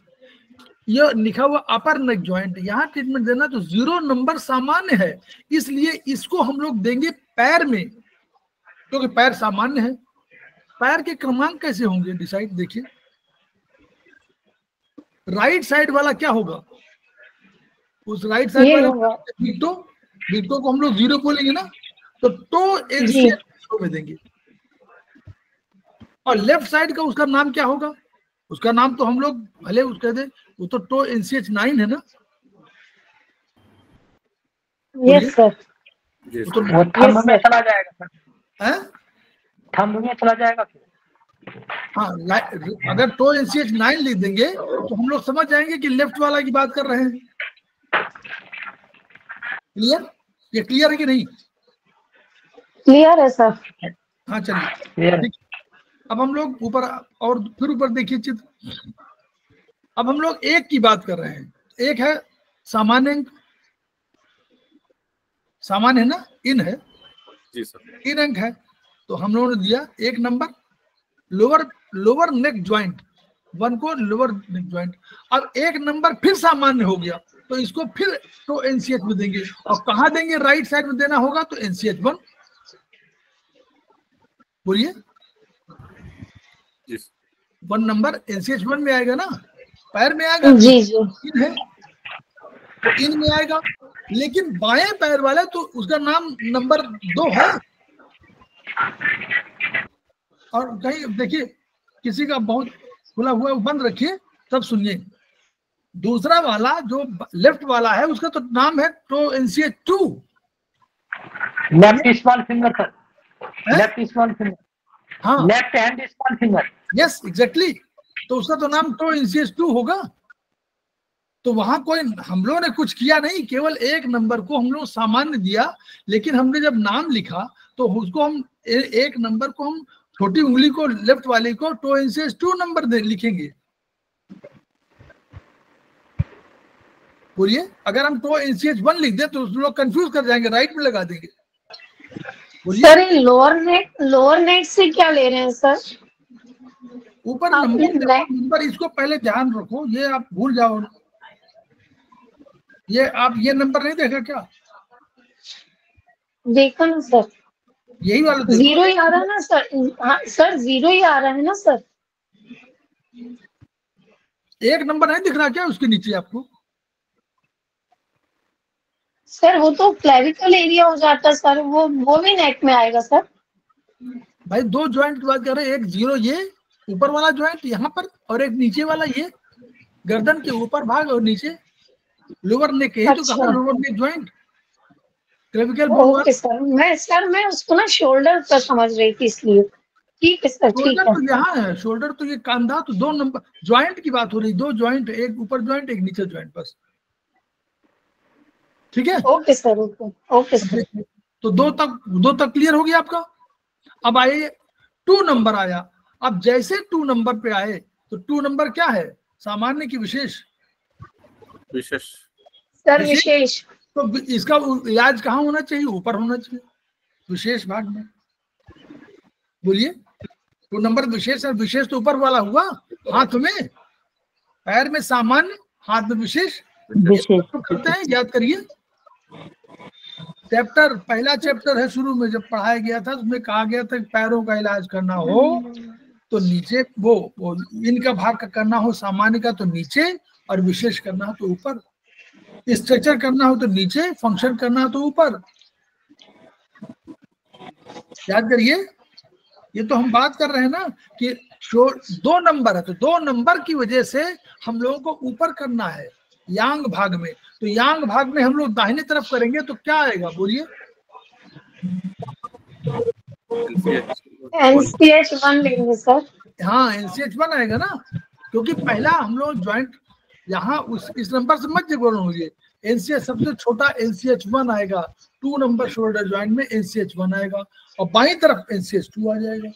ये लिखा हुआ अपर नेक जॉइंट, यहाँ ट्रीटमेंट देना तो 0 नंबर सामान्य है, इसलिए इसको हम लोग देंगे पैर में, क्योंकि पैर सामान्य है। पैर के क्रमांक कैसे होंगे डिसाइड, देखिए राइट साइड वाला क्या होगा, उस राइट साइड वाला विक्टो को हम लोग 0 बोलेंगे ना, तो टो एनसीएच में देंगे। और लेफ्ट साइड का उसका नाम क्या होगा, उसका नाम तो हम लोग भले उसका दे, वो तो टो एनसीएच 9 है ना।
Yes sir.
तो
वो थंब में चला जाएगा सर, थंब में चला जाएगा।
हाँ, अगर टो एनसीएच 9 लिख देंगे तो हम लोग समझ जाएंगे कि लेफ्ट वाला की बात कर रहे हैं। क्लियर, ये क्लियर है कि नहीं?
क्लियर है सर।
हाँ चलिए, अब हम लोग ऊपर और फिर ऊपर देखिए चित्र। अब हम लोग 1 की बात कर रहे हैं, 1 है सामान्य अंक, सामान्य है ना, इन है
जी सर,
इन अंक है, तो हम लोगों ने दिया 1 नंबर। लोअर नेक ज्वाइंट 1 को लोअर नेक ज्वाइंट। अब 1 नंबर फिर सामान्य हो गया तो इसको फिर तो एनसीएच में देंगे, और कहाँ देंगे, राइट साइड में देना होगा तो एनसीएच 1 बोलिए। 1 नंबर एनसीएच 1 में आएगा ना, पैर में आएगा
जी जी,
इन है तो इन में आएगा। लेकिन बाएं पैर वाला तो उसका नाम नंबर 2 है। और कहीं देखिए किसी का बहुत खुला हुआ बंद रखिए, तब सुनिए। दूसरा वाला जो लेफ्ट वाला है उसका तो नाम है टो एनसीएच 2,
left small finger sir. Left small finger,
हाँ
left hand small finger.
Yes exactly, तो उसका तो नाम टो इंसियस 2 होगा। तो वहां कोई हम लोगों ने कुछ किया नहीं, केवल एक नंबर को हम लोग सामान्य दिया, लेकिन हमने जब नाम लिखा तो उसको हम एक नंबर को हम छोटी उंगली को लेफ्ट वाले को टो इंसियस 2 नंबर लिखेंगे। बोलिए, अगर हम टो इंसियस 1 लिख दें तो लोग कंफ्यूज कर जाएंगे, राइट में लगा देंगे।
सर लोअर नेक से क्या ले रहे हैं सर?
ऊपर नंबर इसको पहले ध्यान रखो, ये आप भूल जाओ। ये आप ये नंबर नहीं देखा क्या?
देखो ना सर,
यही वाला देखो।
0 ही आ रहा है ना सर? हाँ सर 0 ही आ रहा है ना सर?
एक नंबर नहीं दिख रहा क्या उसके नीचे आपको?
सर वो तो क्लेविकल एरिया हो जाता है सर, वो भी नेक में आएगा सर।
भाई 2 ज्वाइंट की बात कर रहे हैं, एक 0 ये ऊपर वाला ज्वाइंट यहाँ पर, और एक नीचे वाला ये गर्दन के ऊपर भाग और नीचे लोअर नेक, यही तो कहा lower neck joint clavicle bone.
Okay sir, मैं उसको ना शोल्डर पर समझ रही थी इसलिए। ठीक है सर, ठीक है।
तो यहाँ है शोल्डर, तो ये कंधा, तो 2 नंबर ज्वाइंट की बात हो रही, 2 ज्वाइंट, एक ऊपर ज्वाइंट एक नीचे ज्वाइंट, बस। ठीक है,
ओके सर, ओके सर।
तो 2 तक क्लियर हो गया आपका। अब आइए 2 नंबर आया। अब जैसे 2 नंबर पे आए तो 2 नंबर क्या है, सामान्य की विशेष?
विशेष
सर विशेष।
तो इसका इलाज कहाँ होना चाहिए? ऊपर होना चाहिए, विशेष भाग में। बोलिए, 2 नंबर विशेष है, विशेष तो ऊपर वाला हुआ, हाथ में, पैर में सामान्य, हाथ में विशेष। तो करते हैं, याद करिए, पहला चैप्टर है, शुरू में जब पढ़ाया गया था उसमें कहा गया था कि पैरों का इलाज करना हो तो नीचे, वो इनका भाग का करना हो सामान्य का तो नीचे, और विशेष करना हो तो ऊपर, स्ट्रक्चर करना हो तो नीचे, फंक्शन करना हो तो ऊपर। याद करिए, ये तो हम बात कर रहे हैं ना कि 2 नंबर है, तो 2 नंबर की वजह से हम लोगों को ऊपर करना है यांग भाग में। तो यांग भाग में हम लोग दाहिने तरफ करेंगे तो क्या आएगा? बोलिए,
NCH 1 लेंगे सर।
हाँ NCH 1 आएगा ना, क्योंकि पहला हम लोग ज्वाइंट यहाँ इस नंबर से मत बोलो मुझे, NCH सबसे छोटा NCH 1 आएगा, 2 नंबर शोल्डर ज्वाइंट में NCH 1 आएगा, और बाई तरफ NCH 2 आ जाएगा।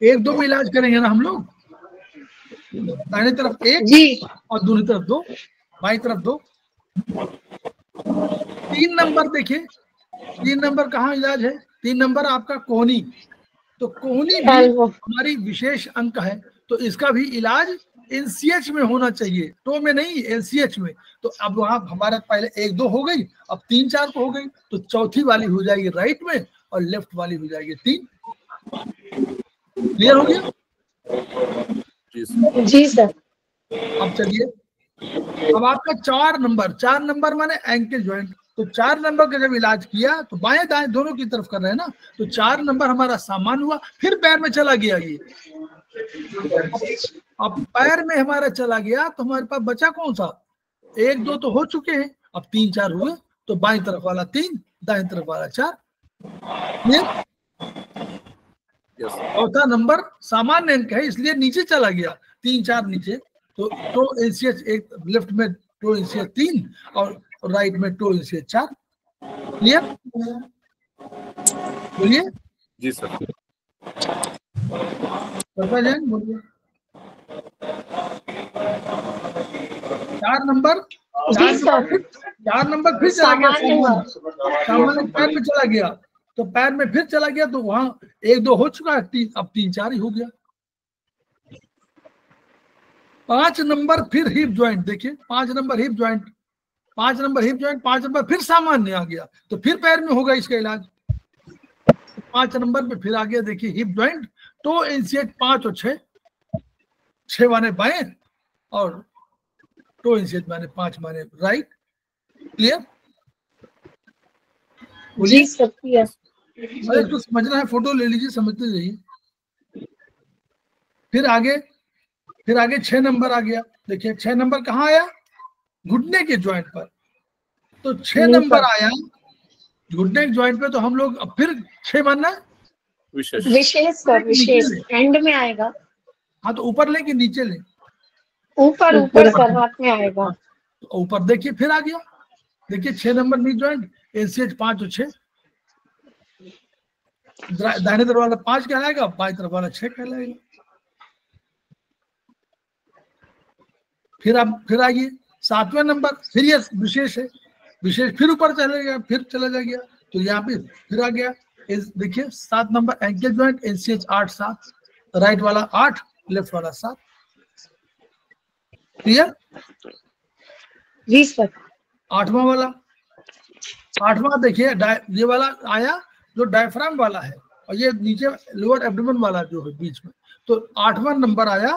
1-2 में इलाज करेंगे ना हम लोग, दाहिने तरफ 1
जी, और
दूसरी तरफ 2, बाई तरफ 2। 3 नंबर देखिए, 3 नंबर कहाँ इलाज है? 3 नंबर आपका कोहनी, तो कोहनी भी हमारी विशेष अंक है, तो इसका भी इलाज NCH में होना चाहिए, तो में नहीं, NCH में। तो अब वहां हमारा पहले 1-2 हो गई, अब 3-4 को हो गई, तो चौथी वाली हो जाएगी राइट में, और लेफ्ट वाली हो जाएगी 3। क्लियर हो गया?
जी सर।
अब चलिए, अब आपका 4 नंबर माने एंकल ज्वाइंट, तो 4 नंबर का जब इलाज किया तो बाएं दाएं दोनों की तरफ कर रहे हैं ना, तो 4 नंबर हमारा सामान्य हुआ, फिर पैर में चला गया ये। अब पैर में हमारा चला गया तो हमारे पास बचा कौन सा? 1-2 तो हो चुके हैं, अब 3-4 हुए, तो बाएं तरफ वाला 3, दाएं तरफ वाला 4। चौथा नंबर सामान्य अंक है, इसलिए नीचे चला गया, 3-4 नीचे, तो NCH 1 लेफ्ट में, टो NCH 3 और राइट में टो NCH 4। क्लियर? बोलिए।
जी सर।
बोलिए। 4 नंबर फिर चला गया, सामान्य पैर में चला गया, तो पैर में फिर चला गया, तो वहां 1-2 हो चुका है, अब 3-4 ही हो गया। 5 नंबर फिर हिप ज्वाइंट, देखिए 5 number hip joint, 5 number hip joint, 5 number फिर सामान्य आ गया, तो फिर पैर में होगा इसका इलाज। 5 नंबर पे फिर आ गया, देखिए हिप ज्वाइंट, तो NCH 5 और 6 माने बाएं, और टो NCH माने 5 माने राइट। क्लियर?
जी सर।
अरे तो समझना है, फोटो ले लीजिए, समझते जाइए। फिर आगे 6 नंबर आ गया, देखिए 6 नंबर कहाँ आया? घुटने के ज्वाइंट पर, तो 6 नंबर आया घुटने के ज्वाइंट पे तो हम लोग अब फिर 6 मानना है,
विशेष
विशेष सर, विशेष एंड में आएगा।
हाँ तो ऊपर लें कि नीचे लें?
ऊपर ऊपर सर, हाथ में आएगा।
तो ऊपर देखिए फिर आ गया, देखिए 6 नंबर नी ज्वाइंट, एनसीएच 5 और 6, दाहिने तरफ वाला 5 कहलाएगा, बाएं तरफ वाला 6 कहलाएगा। फिर आइए 7वें नंबर, फिर ये विशेष है, विशेष फिर ऊपर चले गया, फिर चला गया, तो यहाँ पे फिर आ गया। देखिए 7 number ankle joint, NCH 8 7, right वाला 8, लेफ्ट वाला 7। क्लियर?
जी सर।
8वां वाला, 8वां देखिए ये वाला आया जो डायफ्राम वाला है, और ये नीचे लोअर एब्डोमेन वाला जो है बीच में, तो 8वां नंबर आया।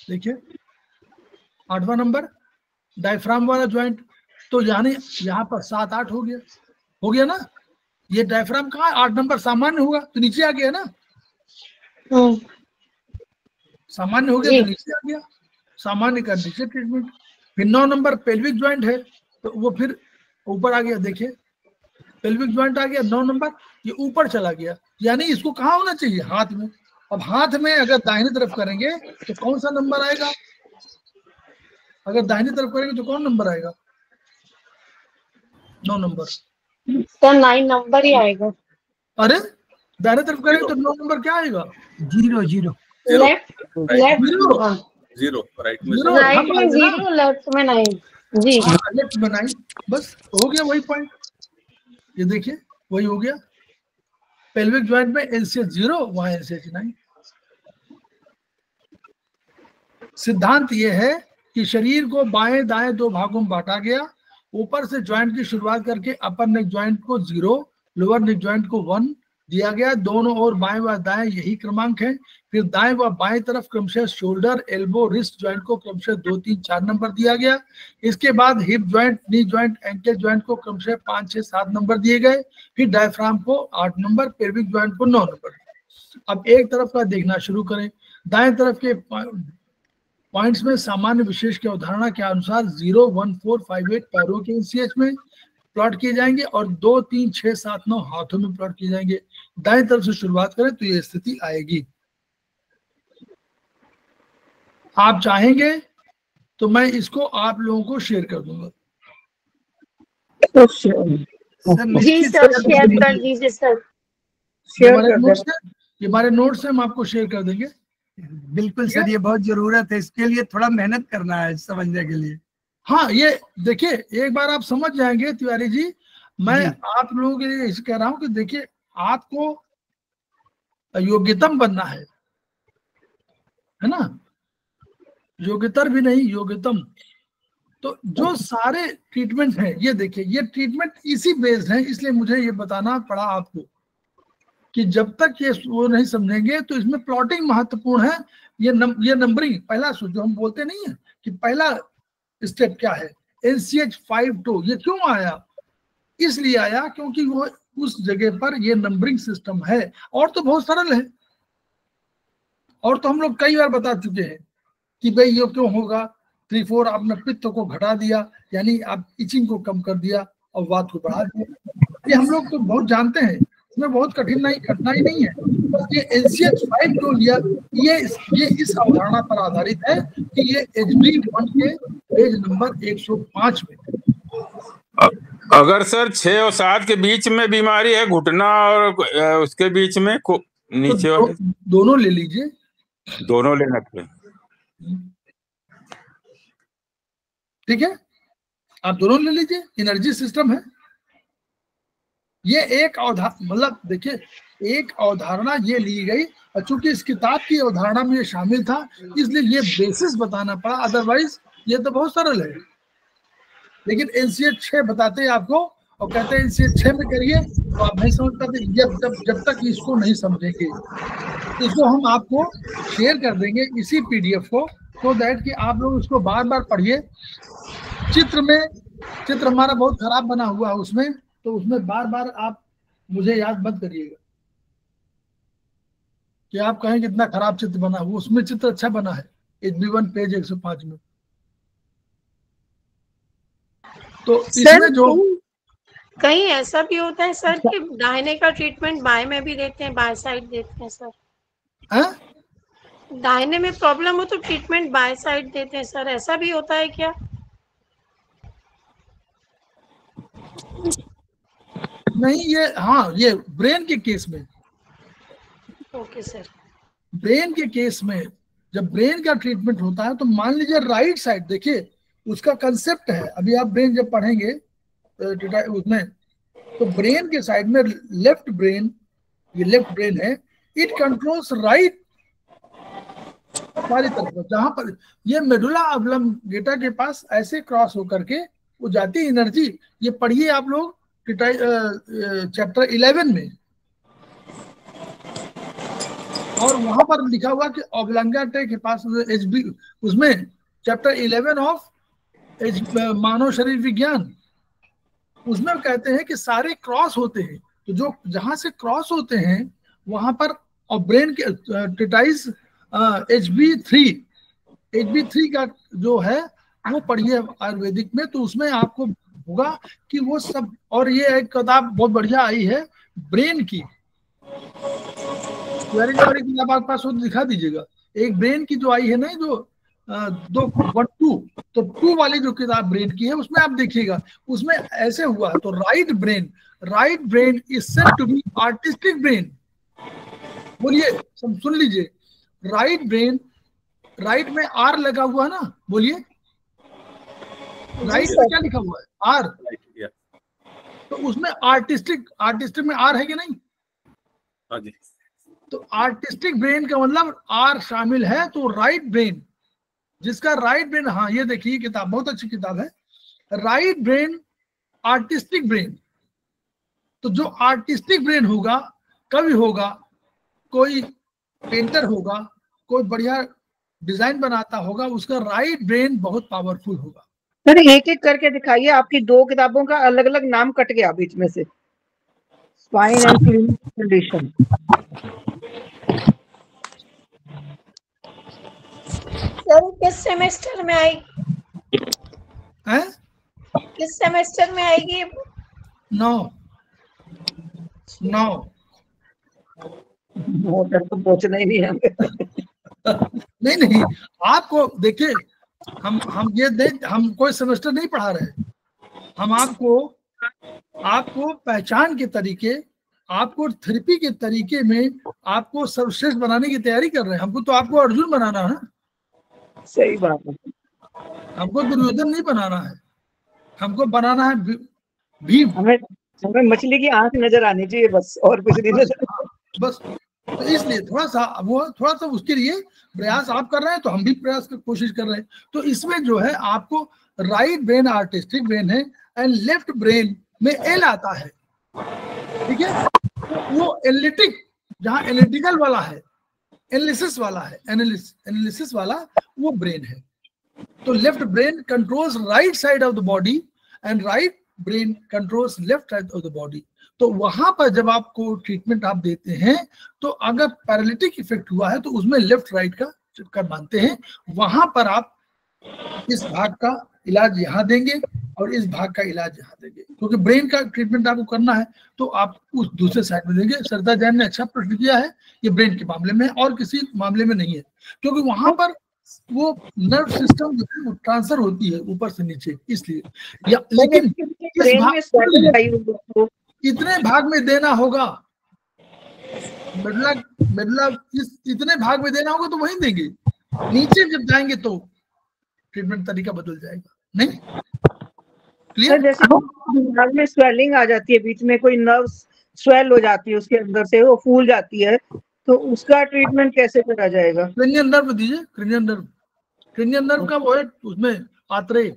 देखिए 8वां नंबर डायफ्राम वाला ज्वाइंट, तो यानी यहाँ पर 7 8 हो गया ना। ये डायफ्राम कहाँ, 8 नंबर सामान्य हुआ तो नीचे आ गया ना, सामान्य हो गया तो नीचे आ गया, सामान्य का नीचे ट्रीटमेंट। फिर 9 नंबर पेल्विक ज्वाइंट है, तो वो फिर ऊपर आ गया। देखिए पेल्विक ज्वाइंट आ गया 9 नंबर, ये ऊपर चला गया, यानी इसको कहाँ होना चाहिए, हाथ में। अब हाथ में अगर दाहिनी तरफ करेंगे तो कौन सा नंबर आएगा, अगर दाहिनी तरफ करेंगे तो कौन नंबर आएगा? 9 नंबर
सर, 9 नंबर ही आएगा।
अरे दाहिने तरफ करेंगे तो 9 नंबर क्या आएगा?
0 0
लेफ्ट लेफ्ट
जीरो, राइट में
राइट में 0, लेफ्ट में 9। जी
लेफ्ट में 9, बस हो गया वही पॉइंट। ये देखिए वही हो गया, पेल्विक ज्वाइंट में एनसीएच 0, वहां एनसीएच 9। सिद्धांत ये है कि शरीर को बाएं दाएं 2 भागों में बांटा गया। ऊपर से ज्वाइंट की शुरुआत करके अपर नेक ज्वाइंट को 0, लोअर नेक ज्वाइंट को 1 दिया गया। दोनों ओर बाएं व दाएं यही क्रमांक है। फिर दाएं व बाएं तरफ क्रमशः शोल्डर, एल्बो, रिस्ट ज्वाइंट को क्रमशः 2 3 4 नंबर दिया गया। इसके बाद hip joint, knee joint, ankle joint को क्रमशः 5 6 7 नंबर दिए गए। फिर डायफ्राम को 8 नंबर, पेल्विक ज्वाइंट को 9 नंबर। अब एक तरफ का देखना शुरू करें। दाएं तरफ के पॉइंट्स में सामान्य विशेष की अवधारणा के अनुसार 0 1 4 5 8 पैरों के एनसीएच में प्लॉट किए जाएंगे और 2 3 6 7 9 हाथों में प्लॉट किए जाएंगे। दाएं तरफ से शुरुआत करें तो ये स्थिति आएगी। आप चाहेंगे तो मैं इसको आप लोगों को शेयर कर दूंगा।
जी सर, शेयर कर दीजिए सर।
ये हमारे नोट्स हम आपको शेयर कर देंगे।
बिल्कुल सर, ये बहुत जरूरत है, इसके लिए थोड़ा मेहनत करना है समझने के लिए।
हाँ ये देखिए, एक बार आप समझ जाएंगे तिवारी जी, मैं आप लोगों के लिए कह रहा हूं कि देखिए आपको योग्यतम बनना है ना, योग्यतर भी नहीं, योग्यतम। तो जो सारे ट्रीटमेंट हैं, ये देखिए ये ट्रीटमेंट इसी बेस्ड है, इसलिए मुझे ये बताना पड़ा आपको कि जब तक ये वो नहीं समझेंगे तो इसमें प्लॉटिंग महत्वपूर्ण है। ये नंबरिंग, पहला जो हम बोलते नहीं है कि पहला स्टेप क्या है, एनसीएच 5-2, ये क्यों आया? इसलिए आया क्योंकि वो उस जगह पर ये नंबरिंग सिस्टम है। और तो बहुत सरल है, और तो हम लोग कई बार बता चुके हैं कि भाई ये क्यों होगा। 3 4 आपने पित्त को घटा दिया, यानी आप इचिंग को कम कर दिया और वात को बढ़ा दिया। ये हम लोग तो बहुत जानते हैं, इसमें बहुत कठिनाई नहीं है। ये एनसीएच 5 लिया, ये इस अवधारणा पर आधारित है कि ये HB1 के पेज नंबर 105 में।
अगर सर 6 और 7 के बीच में बीमारी है, घुटना और उसके बीच में नीचे
तो दोनों ले लीजिए,
दोनों लेना चाहिए।
ठीक है, आप दोनों ले लीजिए, एनर्जी सिस्टम है। ये एक मतलब देखिए एक अवधारणा ये ली गई, और चूंकि इस किताब की अवधारणा में ये शामिल था इसलिए ये बेसिस बताना पड़ा, अदरवाइज ये तो बहुत सरल है। लेकिन एनसीएच 6 बताते हैं आपको और कहते हैं एनसीएच 6 में करिए, तो आप नहीं समझ पाते जब तक इसको नहीं समझेंगे। तो इसको हम आपको शेयर कर देंगे इसी पीडीएफ को, तो दैट कि आप लोग उसको बार बार पढ़िए। चित्र हमारा बहुत खराब बना हुआ है उसमें, तो उसमें बार बार आप मुझे याद मत करिएगा कि आप कहें कितना खराब चित्र बना हुआ, उसमें चित्र अच्छा बना है HB1 पेज 105 में। तो इसमें जो
कहीं ऐसा भी होता है सर कि दाहिने का ट्रीटमेंट बाएं में भी देते हैं, बाएं साइड देते हैं सर?
हाँ?
दाहिने में प्रॉब्लम हो तो ट्रीटमेंट बाएं साइड देते हैं सर, ऐसा भी होता है क्या?
नहीं, ये हाँ, ये ब्रेन के केस में,
ओके सर। ब्रेन
के केस में जब ब्रेन का ट्रीटमेंट होता है तो मान लीजिए राइट साइड, देखिए उसका कंसेप्ट है, अभी आप ब्रेन जब पढ़ेंगे उसमें, तो ब्रेन के साइड में लेफ्ट ब्रेन, ये लेफ्ट ब्रेन है, इट कंट्रोल्स राइट वाली तरफ, जहां पर ये मेडुला ऑब्लंगेटा के पास ऐसे क्रॉस होकर के वो जाती है एनर्जी। ये पढ़िए आप लोग चैप्टर 11 में, और वहां पर लिखा हुआ कि ऑब्लंगेटा के पास एचबी, उसमें चैप्टर 11 ऑफ मानव शरीर विज्ञान, उसमें कहते हैं कि सारे क्रॉस होते हैं, तो जो जहां से क्रॉस होते हैं वहां पर, और ब्रेन के ट्रीटाइज HB3 का जो है वो पढ़िए आयुर्वेदिक में, तो उसमें आपको होगा कि वो सब, और ये एक किताब बहुत बढ़िया आई है ब्रेन की, किताब आपके पास हो तो दिखा दीजिएगा, एक ब्रेन की जो आई है ना, जो 2 तो 2 वाली जो किताब ब्रेन की है उसमें आप देखिएगा, उसमें ऐसे हुआ है। तो right brain is said to be artistic brain. बोलिए, सुन लीजिए, राइट ब्रेन, राइट में आर लगा हुआ है ना, बोलिए राइट में क्या लिखा हुआ है? आर। तो उसमें आर्टिस्टिक में आर है कि नहीं?
हाँ जी।
तो आर्टिस्टिक ब्रेन का मतलब आर शामिल है, तो राइट ब्रेन, जिसका राइट ब्रेन, हाँ ये देखिए किताब बहुत अच्छी किताब है, राइट ब्रेन आर्टिस्टिक ब्रेन। तो जो आर्टिस्टिक ब्रेन होगा, कभी होगा, कोई पेंटर होगा, कोई बढ़िया डिजाइन बनाता होगा, उसका राइट ब्रेन बहुत पावरफुल होगा।
सर एक एक करके दिखाइए, आपकी 2 किताबों का अलग अलग नाम कट गया बीच में से, spine and clinical condition.
Sir किस सेमेस्टर में आएगी?
हैं?
किस सेमेस्टर में आएगी?
9
तो पहुंचना ही नहीं है।
नहीं, आपको देखिए, हम ये हम कोई सेमेस्टर नहीं पढ़ा रहे, हम आपको पहचान के तरीके, आपको थेरेपी के तरीके में आपको सर्वश्रेष्ठ बनाने की तैयारी कर रहे हैं। हमको तो आपको अर्जुन बनाना है।
सही बात है।
हमको दुर्योधन नहीं बनाना है, हमको बनाना है भीम।
हमें मछली की आंख नजर आनी चाहिए बस, और कुछ नहीं नजर
बस। तो इसलिए थोड़ा सा उसके लिए प्रयास आप कर रहे हैं, तो हम भी प्रयास की कोशिश कर रहे हैं। तो इसमें जो है आपको राइट ब्रेन आर्टिस्टिक ब्रेन है, एंड लेफ्ट ब्रेन में एल आता है, ठीक है? वो एनालिटिक, जहां एनालिटिकल वाला है, एनालिसिस वाला है, एनालिसिस वाला वो ब्रेन है। तो left brain controls right side of the body and right brain controls left side of the body. तो वहां पर जब आपको ट्रीटमेंट आप देते हैं, तो अगर पैरालिटिक इफेक्ट हुआ है तो उसमें लेफ्ट राइट का चक्कर मानते हैं, वहां पर आप इस भाग का इलाज यहाँ देंगे और इस भाग का इलाज यहाँ देंगे, क्योंकि ब्रेन का ट्रीटमेंट आपको करना है तो आप उस दूसरे साइड में देंगे। सरदा जैन ने अच्छा प्रश्न किया है, ये ब्रेन के मामले में और किसी मामले में नहीं है, क्योंकि वहां पर वो नर्व सिस्टम जो है वो ट्रांसफर होती है ऊपर से नीचे, इसलिए लेकिन इतने भाग में देना होगा, मतलब इतने भाग में देना होगा तो वहीं देंगे, नीचे जब जाएंगे तो ट्रीटमेंट तरीका बदल जाएगा। नहीं क्लियर?
जैसे दिमाग में स्वेलिंग आ जाती है, बीच में कोई नर्व स्वेल हो जाती है, उसके अंदर से वो फूल जाती है, तो उसका ट्रीटमेंट कैसे करा जाएगा?
क्रेनियन नर्व दीजिए, क्रेनियन नर्व का वो है, उसमें आत्रेय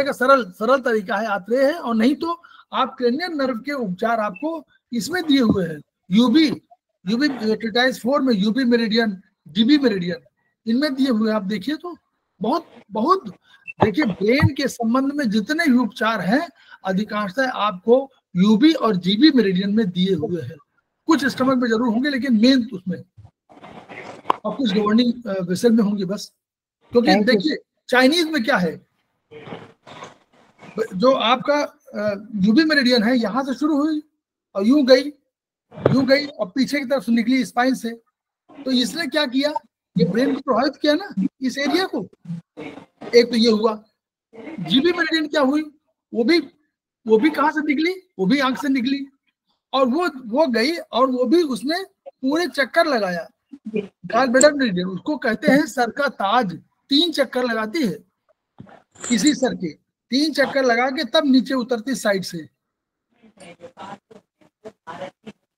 का सरल तरीका है, आत्रेय है। और नहीं तो आप क्रेनियन नर्व के उपचार आपको इसमें दिए हुए हैं, यूबी ट्रीटाइज 4 में, यूबी मेरिडियन, जीबी मेरिडियन, इनमें दिए हुए आप देखिए तो बहुत देखिए, ब्रेन के संबंध में जितने भी उपचार हैं अधिकांशतः आपको यूबी और जीबी मेरिडियन में दिए हुए हैं। कुछ स्टमक में जरूर होंगे, लेकिन मेन उसमें और कुछ गवर्निंग वेसल में होंगे बस। क्योंकि देखिए चाइनीज में क्या है, जो आपका यूबी मेरिडियन है, यहाँ से शुरू हुई और यूं गई और पीछे की तरफ से निकली स्पाइन से। तो इसने क्या किया, ये ब्रेन को प्रभावित किया ना इस एरिया को। एक तो ये हुआ। जीबी मेरिडियन क्या हुई, वो भी कहाँ से निकली, वो भी आंख से निकली और वो गई और वो भी उसने पूरे चक्कर लगाया। गॉलब्लैडर मेरिडियन, उसको कहते हैं सर का ताज, 3 चक्कर लगाती है इसी सर के, 3 चक्कर लगा के तब नीचे उतरती साइड से।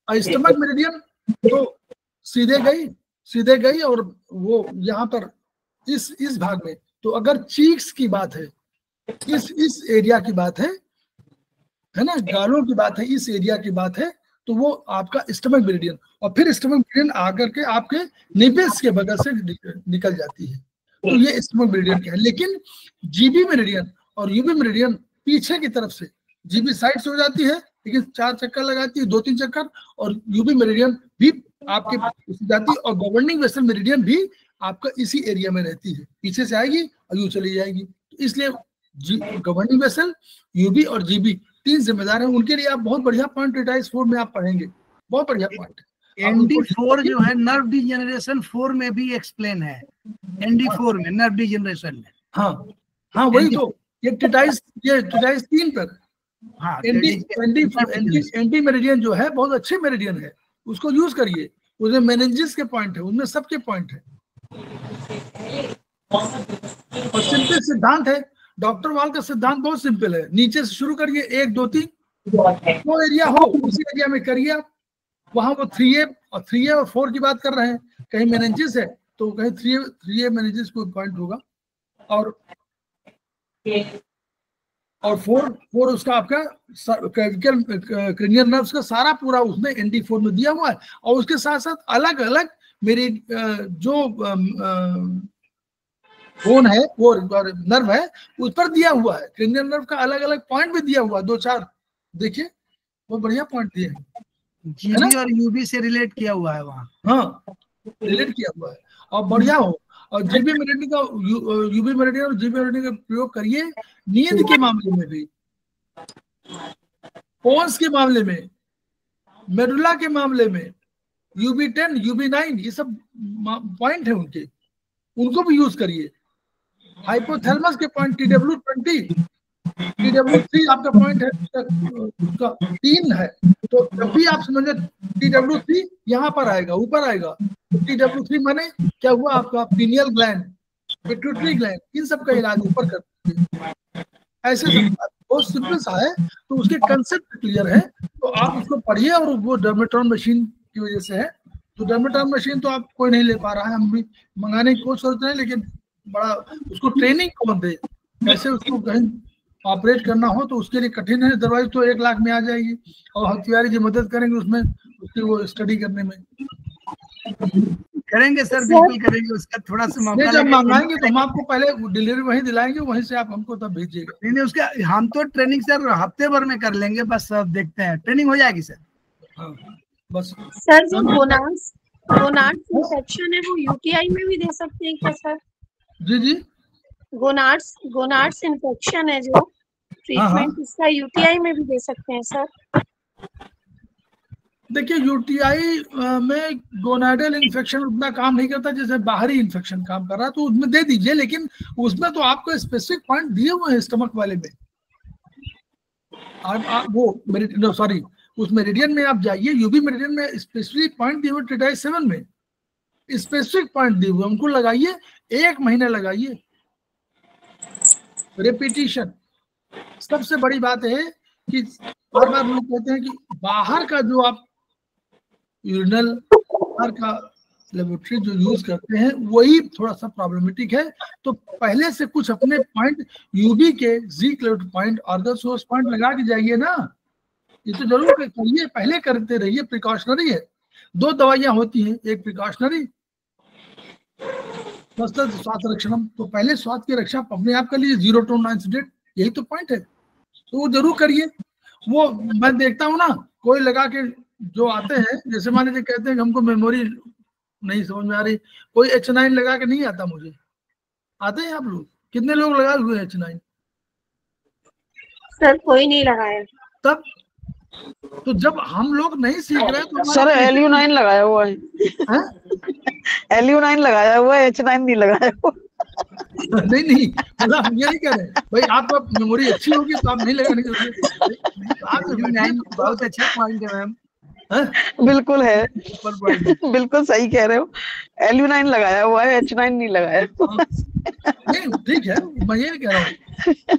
स्टमक मेरिडियन तो सीधे गई और वो यहाँ पर इस भाग में, तो अगर चीक्स की बात है, इस एरिया की बात है ना, गालों की बात है, इस एरिया की बात है, तो वो आपका स्टमक मेरिडियन, और फिर स्टमक मेरिडियन आकर के आपके निपेस के बगल से निकल जाती है। तो ये स्टमक मेरिडियन क्या है। लेकिन जीबी मेरिडियन और यूबी मेरिडियन पीछे की तरफ से, जीबी साइड से हो जाती है लेकिन 4 चक्कर लगाती है, 2-3 चक्कर, और यूबी मेरिडियन भी आपके जाती है, और गवर्निंग वेसल मेरिडियन भी आपका इसी एरिया में रहती है, पीछे से आएगी और यूं चली जाएगी। तो इसलिए गवर्निंग वेसल, यूबी और जीबी 3 जिम्मेदार हैं। उनके लिए आप बहुत बढ़िया पॉइंट ट्रीटाइज 4 में आप पढ़ेंगे, बहुत बढ़िया पॉइंट।
ND4 जो है नर्व डिजेनरेशन 4 में भी एक्सप्लेन है, ND4 में नर्व डिजेनरेशन में।
हाँ वही तो, ये ट्रीटाइज 3 पर। हाँ, एंटी मेरिडियन जो है बहुत अच्छे मेरिडियन है, उसको यूज करिए, उसमें मेनिंजिस के पॉइंट है, उसमें सबके पॉइंट है, और सिंपल सिद्धांत है। डॉक्टर वाल का सिद्धांत बहुत सिंपल है, नीचे से शुरू करिए, 1 2 3 वो एरिया हो उसी एरिया में करिए आप। वहां वो 3A और 4 की बात कर रहे हैं, कहीं मेनिंजिस है तो कहीं 3A मेनिंजिस कोई पॉइंट होगा, और 4 उसका आपका क्रेनियल नर्व्स का सारा पूरा उसमें ND4 में दिया हुआ है, और उसके साथ साथ अलग अलग मेरी जो बोन है, वो नर्व है, उस पर दिया हुआ है, क्रेनियल नर्व का अलग अलग पॉइंट भी दिया हुआ है, 2-4 देखिए, बहुत बढ़िया पॉइंट दिए हैं।
जीबी और यूबी से रिलेट किया हुआ है वहाँ।
हाँ, रिलेट किया हुआ है और बढ़िया हो। और जीबी मेरिडियन का, यूबी मेरिडियन और जीबी मेरिडियन का प्रयोग करिए नींद के मामले में भी, पोन्स के मामले में, मेडुला के मामले में, UB10, UB9 ये सब पॉइंट है उनके, उनको भी यूज करिए। हाइपोथैलेमस के पॉइंट TW20, TW3 आपका पॉइंट है, उसका 3 है, तो जब भी आप समझे TW3 यहाँ पर आएगा, ऊपर आएगा, TW3 माने क्या हुआ, आपका पीनियल ग्लैंड, पिट्यूटरी ग्लैंड, इन सब का इलाज ऊपर करते हैं। ऐसे बहुत सिंपल सा है, तो उसके कंसेप्ट क्लियर है, तो आप उसको पढ़िए। और वो डर्मेट्रॉन मशीन की वजह से है, तो डर्मेट्रॉन मशीन तो आप कोई नहीं ले पा रहा है, हम भी मंगाने की कोशिश सोच रहे हैं, लेकिन बड़ा उसको ट्रेनिंग कौन दे, कैसे उसको कहीं ऑपरेट करना हो तो उसके लिए कठिन है, अदरवाइज तो 1 लाख में आ जाएगी, और हथियारी जी मदद करेंगे उसमें, उसकी वो स्टडी करने में।
करेंगे सर, बिल्कुल करेंगे, उसका थोड़ा सा मौका
जब मंगाएंगे तो हम आपको पहले डिलीवरी वहीं दिलाएंगे, वहीं से आप हमको तब भेजिएगा।
नहीं उसका हम तो ट्रेनिंग सर हफ्ते भर में कर लेंगे, बस सब देखते हैं, ट्रेनिंग हो जाएगी सर।
हाँ बस।
सर जो गोनाड्स इंफेक्शन है वो UTI में भी दे सकते हैं क्या सर?
जी
गोनाड्स इंफेक्शन है जो ट्रीटमेंट, इसका UTI में भी दे सकते हैं सर?
देखिए UTI में गोनाडल इन्फेक्शन उतना काम नहीं करता जैसे बाहरी इन्फेक्शन काम कर रहा है, तो उसमें दे दीजिए, लेकिन उसमें तो आपको स्पेसिफिक पॉइंट दिए हुए हैं स्टमक वाले में। उस मेरिडियन में आप जाइए, यूबी मेरिडियन में स्पेसिफिक पॉइंट दिए हुए, ट्रीटाइज 7 में स्पेसिफिक पॉइंट दिए हुए, उनको लगाइए, 1 महीना लगाइए, रिपीटिशन। सबसे बड़ी बात है कि बार बार लोग कहते हैं कि बाहर का जो आप यूरिनल, बाहर का लेबोरेटरी जो यूज करते हैं वही थोड़ा सा प्रॉब्लमेटिक है, तो पहले से कुछ अपने पॉइंट यूबी के Z-cleft point, organ source point लगा के जाइए ना, ये तो जरूर करिए, पहले करते रहिए, प्रिकॉशनरी है। 2 दवाइयां होती हैं, एक प्रिकॉशनरी, स्वास्थ्य रक्षणम, तो पहले स्वास्थ्य की रक्षा अपने आप कर लीजिए, 0 to 9 सेडेट, यही तो पॉइंट है, तो वो जरूर करिए। वो मैं देखता हूँ ना, कोई लगा के जो आते हैं, जैसे मान लीजिए कहते हैं कि हमको मेमोरी नहीं समझ में आ रही, कोई H9 लगा के नहीं आता, मुझे आते हैं आप लोग, कितने लोग लगाए हुए हैं H9?
सर कोई नहीं लगाया।
तब तो जब हम लोग नहीं सीख रहे तो
सर LU9 लगाया हुआ है, LU9 लगाया हुआ है, H9 नहीं लगाया हुआ।
नहीं मतलब हम ये नहीं कह रहे भाई आपका मेमोरी अच्छी होगी तो आप नहीं लगाने की
बहुत अच्छा पॉइंट है मैम।
बिल्कुल है, बिल्कुल सही कह रहे हो। LU9 लगाया हुआ है, H9 नहीं लगाया।
नहीं ठीक है, मैं ये कह रहा हूँ।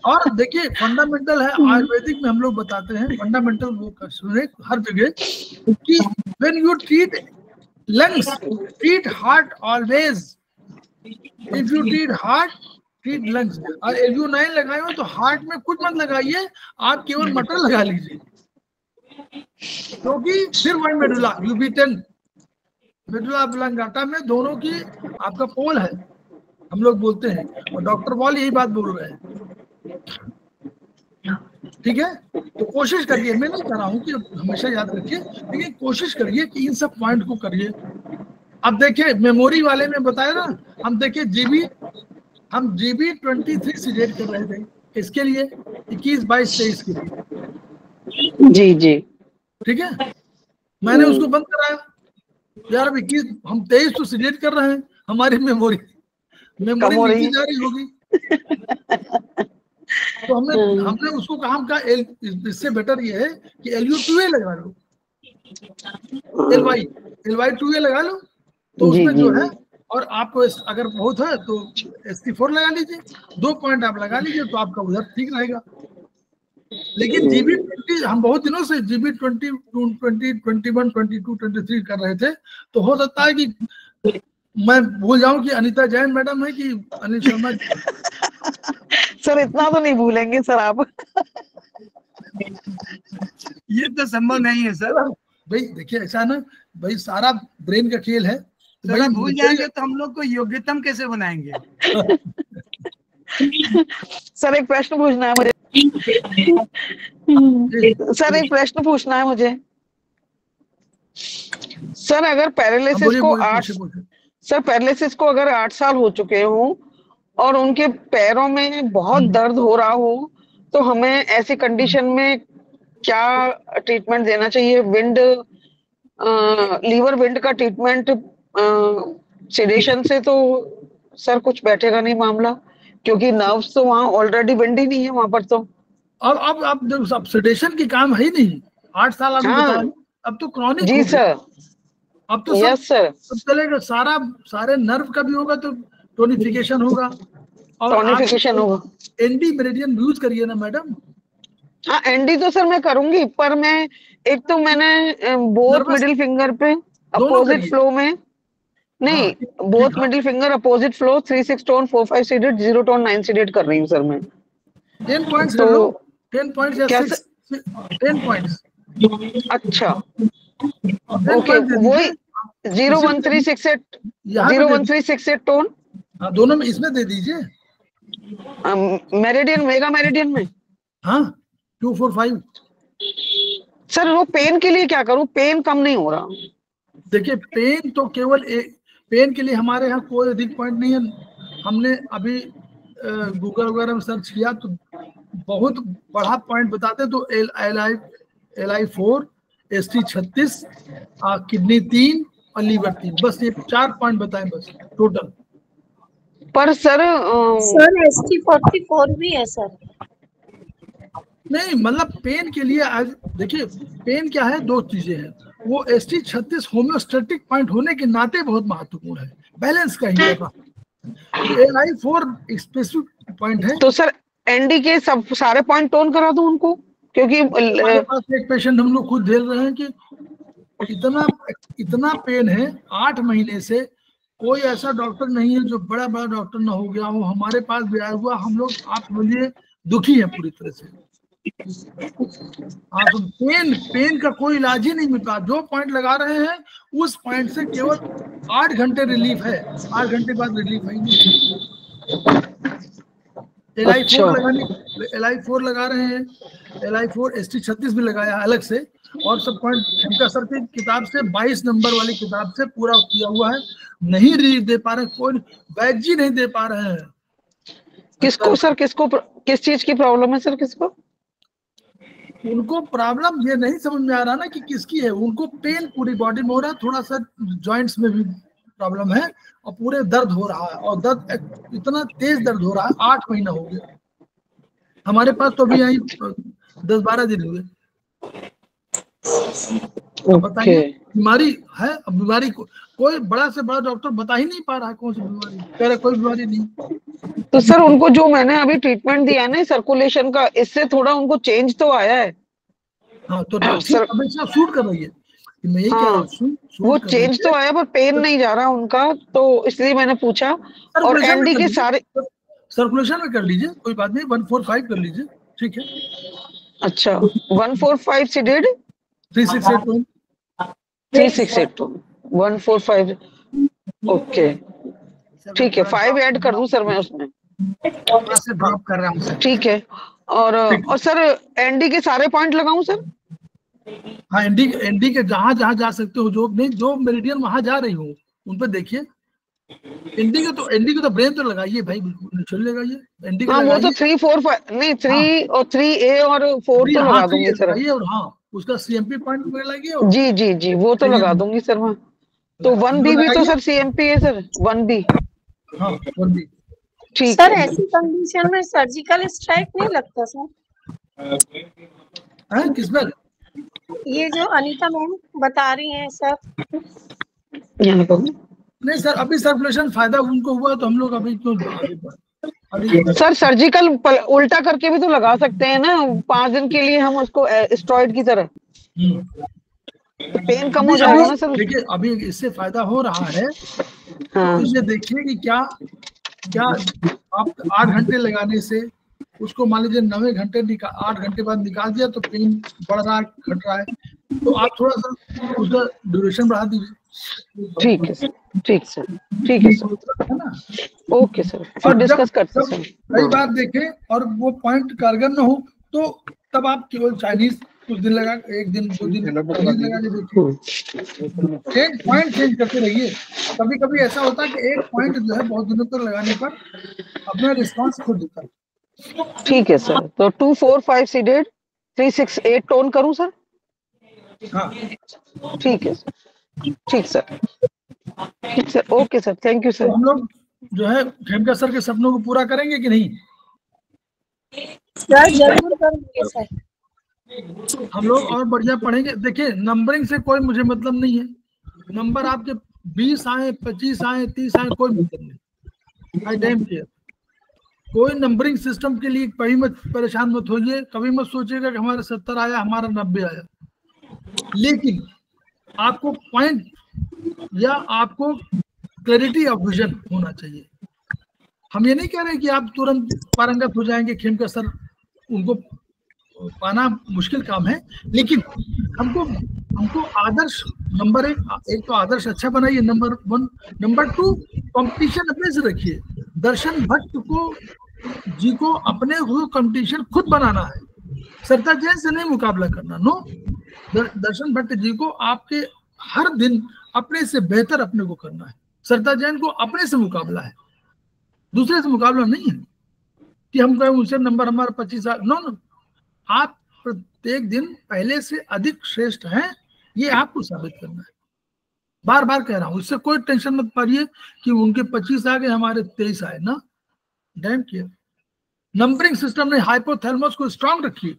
और देखिए फंडामेंटल है, आयुर्वेदिक में हम लोग बताते हैं फंडामेंटल वो सुने हर जगह कि when you treat lungs treat heart always, if you treat heart treat lungs. और LU9 लगाए हो तो हार्ट में कुछ मत लगाइए, आप केवल मटर लगा लीजिए, क्योंकि फिर वही मेडुला UB10 मेडुला ऑब्लांगाटा में दोनों की आपका पोल है, हम लोग बोलते हैं, और डॉक्टर वॉल यही बात बोल रहे हैं। ठीक है, तो कोशिश करिए, मैं नहीं कह रहा हूँ कि हमेशा याद रखिए, लेकिन कोशिश करिए कि इन सब पॉइंट को करिए। अब देखिए मेमोरी वाले में बताया ना, हम देखिए हम GB 23 सिलेक्ट कर रहे थे, इसके लिए 21, 22, 23 के लिए।
जी
ठीक है, मैंने उसको बंद कराया यार, अब 21 हम 23 तो सिलेक्ट कर रहे हैं, हमारी मेमोरी नीचे जा रही होगी। तो हमने उसको कहा, हम इससे बेटर ये है कि LU2A लगा लो, LY2A लगा लो, तो उसमें जो है, और आपको अगर बहुत है तो ST4 लगा लीजिए, 2 पॉइंट आप लगा लीजिए तो आपका उधर ठीक रहेगा। लेकिन GB 20 हम बहुत दिनों से GB 20, 21, 22, 23 कर रहे थे, तो हो सकता है कि मैं भूल जाऊं कि अनीता जैन मैडम है कि अनिल शर्मा।
सर इतना तो नहीं भूलेंगे सर आप।
ये तो संभव नहीं है सर।
भाई देखिए ऐसा ना, भाई सारा ब्रेन का खेल है, तो भाई
भूल जाएंगे तो हम लोग को योग्यतम कैसे बनाएंगे।
सर एक प्रश्न पूछना है मुझे। सर एक प्रश्न पूछना है मुझे। सर अगर पैरालिसिस को 8 साल हो चुके हों और उनके पैरों में बहुत दर्द हो रहा हो, तो हमें ऐसी कंडीशन में क्या ट्रीटमेंट देना चाहिए? लीवर विंड का ट्रीटमेंट सेडेशन से तो सर कुछ बैठेगा नहीं मामला, क्योंकि नर्व्स तो वहाँ ऑलरेडी विंड ही नहीं है वहां पर। तो
अब सेडेशन की काम है ही नहीं, 8 साल आपने बताया, अब तो क्रॉनिक।
जी सर,
अब तो
यस सर,
सब चलेगा, सारे नर्व का भी होगा तो टोनिफिकेशन होगा, और
टोनिफिकेशन होगा।
एनडी मेरिडियन यूज करिए ना मैडम।
हाँ एनडी तो सर मैं करूंगी, पर मैं एक तो मैंने बोथ मिडिल फिंगर पे अपोजिट फ्लो में नहीं, both middle finger opposite flow 3-6 tone 4-5 seeded 0 tone 9 seeded कर रही हूँ सर मैं।
10 पॉइंट्स कर लो, 10 पॉइंट्स या 10 पॉइंट्स।
अच्छा ओके, वही 01368 टोन
दोनों में, इसमें दे दीजिए
मेरिडियन, मेगा मेरिडियन में।
हाँ 245।
सर वो पेन के लिए क्या करूं? पेन कम नहीं हो रहा।
देखिए पेन तो केवल पेन के लिए हमारे यहाँ कोई अधिक पॉइंट नहीं है। हमने अभी गूगल वगैरह में सर्च किया तो बहुत बड़ा पॉइंट बताते, तो LI4, ST36, किडनी 3 और लीवर 3, बस ये 4 पॉइंट बताएं बस टोटल।
पर सर
ST44 भी है सर।
नहीं मतलब पेन के लिए देखिए, पेन क्या है, 2 चीजें हैं। वो ST36 होम्योस्टैटिक पॉइंट होने के नाते बहुत महत्वपूर्ण है, बैलेंस का ही है। LI4 स्पेसिफिक पॉइंट है।
तो सर एनडी के सब सारे पॉइंट टोन करा दूं उनको, क्योंकि
हमारे पास एक पेशेंट हम लोग खुद झेल रहे हैं कि इतना पेन है 8 महीने से, कोई ऐसा डॉक्टर नहीं है जो बड़ा डॉक्टर ना हो गया हो, हमारे पास भी आया हुआ। हम लोग आप बोलिए दुखी है पूरी तरह से। हाँ तो पेन का कोई इलाज ही नहीं मिलता। जो पॉइंट लगा रहे हैं उस पॉइंट से केवल 8 घंटे रिलीफ है, 8 घंटे बाद रिलीफ है नहीं। LI4 लगा रहे हैं, LI4 ST36 भी लगाया अलग से, और सब पॉइंट शंकर सर की किताब से 22 नंबर वाली किताब से पूरा किया हुआ है। नहीं रिलीफ दे पा रहे, कोई वैद्य नहीं दे पा रहे हैं।
किसको सर, किस चीज की प्रॉब्लम है सर? किसको?
उनको प्रॉब्लम ये नहीं समझ में आ रहा ना कि किसकी है। उनको पेन पूरी बॉडी में हो रहा है, थोड़ा सा जॉइंट्स में भी प्रॉब्लम है और पूरे दर्द हो रहा है, और दर्द इतना तेज दर्द हो रहा है, 8 महीना हो गया। हमारे पास तो अभी यही 10-12 दिन हुए। बताइए बीमारी है, अब बीमारी कोई बड़ा से बड़ा डॉक्टर बता ही नहीं पा रहा है कौन सी बीमारी, कह रहे कोई बीमारी नहीं।
तो सर उनको जो मैंने अभी ट्रीटमेंट दिया ना सर्कुलेशन का, इससे थोड़ा उनको चेंज तो आया है।
हाँ तो सर हमेशा शूट कर रही है, मैं यही कह रहा हूँ,
वो चेंज तो आया पर पेन नहीं जा रहा उनका, तो इसलिए मैंने पूछा। और एंडी के सारे
सर्कुलेशन में कर लीजिए, कोई बात नहीं, 145 कर लीजिए, ठीक है।
अच्छा 145 सीडेड
3682
3682 145, ओके ठीक है। 5 ऐड कर दूं सर मैं उसमें,
से ड्रॉप कर रहा हूँ,
ठीक है। और सर एनडी के सारे पॉइंट लगाऊं सर?
हाँ एनडी के जहां जहां जा सकते हो, जो मेरिडियन वहां जा रही हो उन पे देखिए। एनडी को तो ब्रेन तो लगाइए भाई, बिल्कुल नेचुरल लगाइए। एनडी
हाँ वो तो 3 4 5 नहीं 3 और 3A और 4 तो लगा दूंगी सर।
और हाँ उसका सीएमपी पॉइंट पे लगाइए।
जी वो तो लगा दूंगी सर मैं। तो 1B भी तो सर सीएमपी है सर, 1B।
हाँ 1B
ठीक
सर। ऐसी कंडीशन में सर्जिकल स्ट्राइक नहीं लगता सर?
किसमें?
ये जो अनीता मैम बता रही हैं सर।
नहीं सर, अभी सर्कुलेशन फायदा उनको हुआ तो हम लोग अभी तो
सर सर्जिकल उल्टा करके भी तो लगा सकते हैं ना 5 दिन के लिए हम उसको स्टेरॉइड की तरह, पेन कम हो जाएगा ना सर।
देखिए अभी इससे फायदा हो रहा है।
हाँ।
तो इसे देखिए कि क्या आप 8 घंटे लगाने से उसको मान लीजिए 9 घंटे 8 घंटे बाद निकाल दिया तो पेन बढ़ रहा है, घट रहा है, तो आप थोड़ा सा उसका ड्यूरेशन बढ़ा दीजिए।
ठीक है सर, ठीक है सर,
है ना?
ओके सर, और डिस्कस करते हैं।
कई बार देखें और वो पॉइंट कारगर न हो तो तब आप केवल चाइनीज कुछ दिन लगा, 1 दिन 2 दिन लगा के देखिए। एक पॉइंट चेंज करते रहिए। कभी कभी ऐसा होता है कि एक पॉइंट जो है बहुत दिनों तक लगाने पर अपना रिस्पॉन्स खुद देता है।
ठीक है सर, तो 2 4 5 सीडेड 3 6 8 टोन करूं सर?
हाँ
ठीक है सर, ठीक sir, okay sir, thank you sir.
तो हम लोग जो है खेमका सर के सपनों को पूरा करेंगे कि नहीं?
सर जरूर करेंगे सर।
हम लोग और बढ़िया पढ़ेंगे। देखिए नंबरिंग से कोई मुझे मतलब नहीं है, नंबर आपके 20 आए 25 आए 30 आए कोई मतलब नहीं, आई डैम केयर। कोई नंबरिंग सिस्टम के लिए कभी मत परेशान मत होइए, कभी मत सोचिएगा कि हमारा 70 आया हमारा 90 आया। लेकिन आपको पॉइंट या आपको क्लैरिटी ऑफ विजन होना चाहिए। हम ये नहीं कह रहे कि आप तुरंत पारंगत हो जाएंगे, खेमका सर उनको पाना मुश्किल काम है, लेकिन हमको आदर्श नंबर एक तो आदर्श अच्छा बनाइए, नंबर 1। नंबर 2 कंपटीशन अपने से रखिए। दर्शन भट्ट जी को अपने कंपटीशन खुद बनाना है, सरिता जैन से नहीं मुकाबला करना। नो, दर्शन भट्ट जी को आपके हर दिन अपने से बेहतर अपने को करना है। सरिता जैन को अपने से मुकाबला है, दूसरे से मुकाबला नहीं है कि हम कहें उनसे नंबर हमारा 25 आ। नो, आप प्रत्येक दिन पहले से अधिक श्रेष्ठ हैं, ये आपको साबित करना है। बार बार कह रहा हूं, इससे कोई टेंशन मत पाइए कि उनके 25 आ गए हमारे 23 आए ना। Dam care. नंबरिंग सिस्टम ने हाइपोथैलेमस को स्ट्रांग रखिए।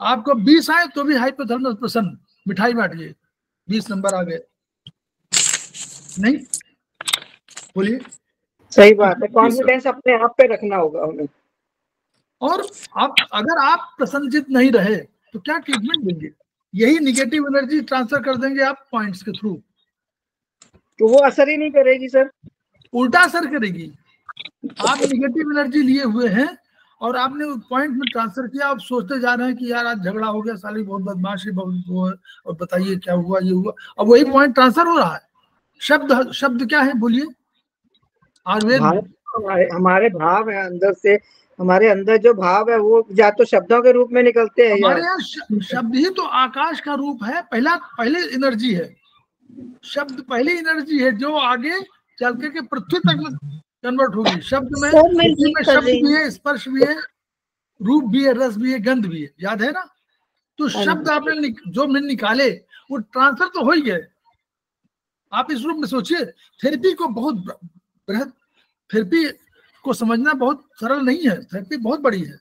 आपको 20 आए तो भी हाइपोथैलेमस प्रसन्न, मिठाई बांटिए, 20 नंबर आ गए। नहीं बोलिए,
सही बात है, कॉन्फिडेंस अपने आप पे रखना होगा हमें।
और अगर आप प्रसन्नचित नहीं रहे तो क्या ट्रीटमेंट देंगे? यही निगेटिव एनर्जी ट्रांसफर कर देंगे आप पॉइंट्स के थ्रू,
तो वो असर ही नहीं करेगी सर,
उल्टा असर करेगी। आप निगेटिव एनर्जी लिए हुए हैं और आपने पॉइंट में ट्रांसफर किया, आप सोचते जा रहे हैं कि यार आज झगड़ा हो गया, साली बहुत बदमाश है, बहुत वो है, और बताइए क्या हुआ, ये हुआ। अब वही पॉइंट ट्रांसफर हो रहा है। शब्द क्या है बोलिए?
हमारे भाव है अंदर से, हमारे अंदर जो भाव है वो या तो शब्दों के रूप में निकलते हैं।
हमारे यहाँ शब्द ही तो आकाश का रूप है, पहले एनर्जी है। शब्द पहली एनर्जी है जो आगे चल के पृथ्वी तक में कन्वर्ट होगी। शब्द में शब्द भी है, स्पर्श भी है, रूप भी है, रस भी है, गंध भी है। याद है ना? तो शब्द आपने जो मैंने निकाले वो ट्रांसफर तो हो ही गए। आप इस रूप में सोचिए, थेरेपी को बहुत बृहद, थेरेपी को समझना बहुत सरल नहीं है, थेरेपी बहुत बड़ी है।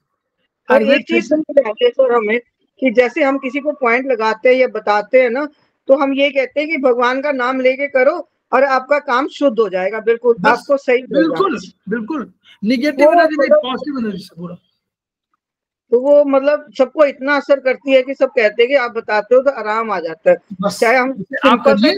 और एक चीज समझ आती है सर हमें कि जैसे हम किसी को पॉइंट लगाते हैं या बताते हैं ना, तो हम ये कहते हैं कि भगवान का नाम लेके करो और आपका काम शुद्ध हो जाएगा। बिल्कुल आपको सही
बिल्कुल बिल्कुल निगेटिव एनर्जी नहीं, पॉजिटिव एनर्जी से पूरा।
तो वो मतलब सबको इतना असर करती है कि सब कहते हैं कि आप बताते हो तो आराम आ जाता है। चाहे हम
आप करिए,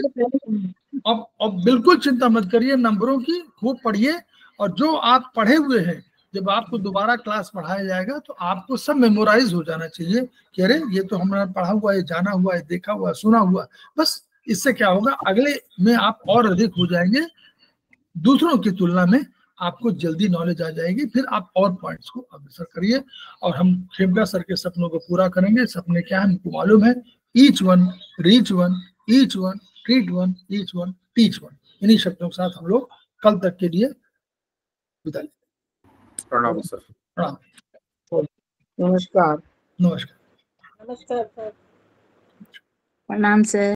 अब बिल्कुल चिंता मत करिए, नंबरों की खूब पढ़िए, और जो आप पढ़े हुए हैं जब आपको दोबारा क्लास पढ़ाया जाएगा तो आपको सब मेमोराइज हो जाना चाहिए कि अरे ये तो हमने पढ़ा हुआ है, जाना हुआ है, देखा हुआ, सुना हुआ। बस इससे क्या होगा, अगले में आप और अधिक हो जाएंगे, दूसरों की तुलना में आपको जल्दी नॉलेज आ जाएगी, फिर आप और पॉइंट्स को अग्रसर करिए। और हम खेमका सर के सपनों को पूरा करेंगे। सपने क्या है हमको मालूम है, each one reach one, each one treat one, each one teach one. इन्हीं शब्दों के साथ हम लोग कल तक के लिए विदा लेते हैं।
प्रणाम सर।
प्रणाम।
नमस्कार।
नमस्कार।
नमस्कार सर।
प्रणाम सर।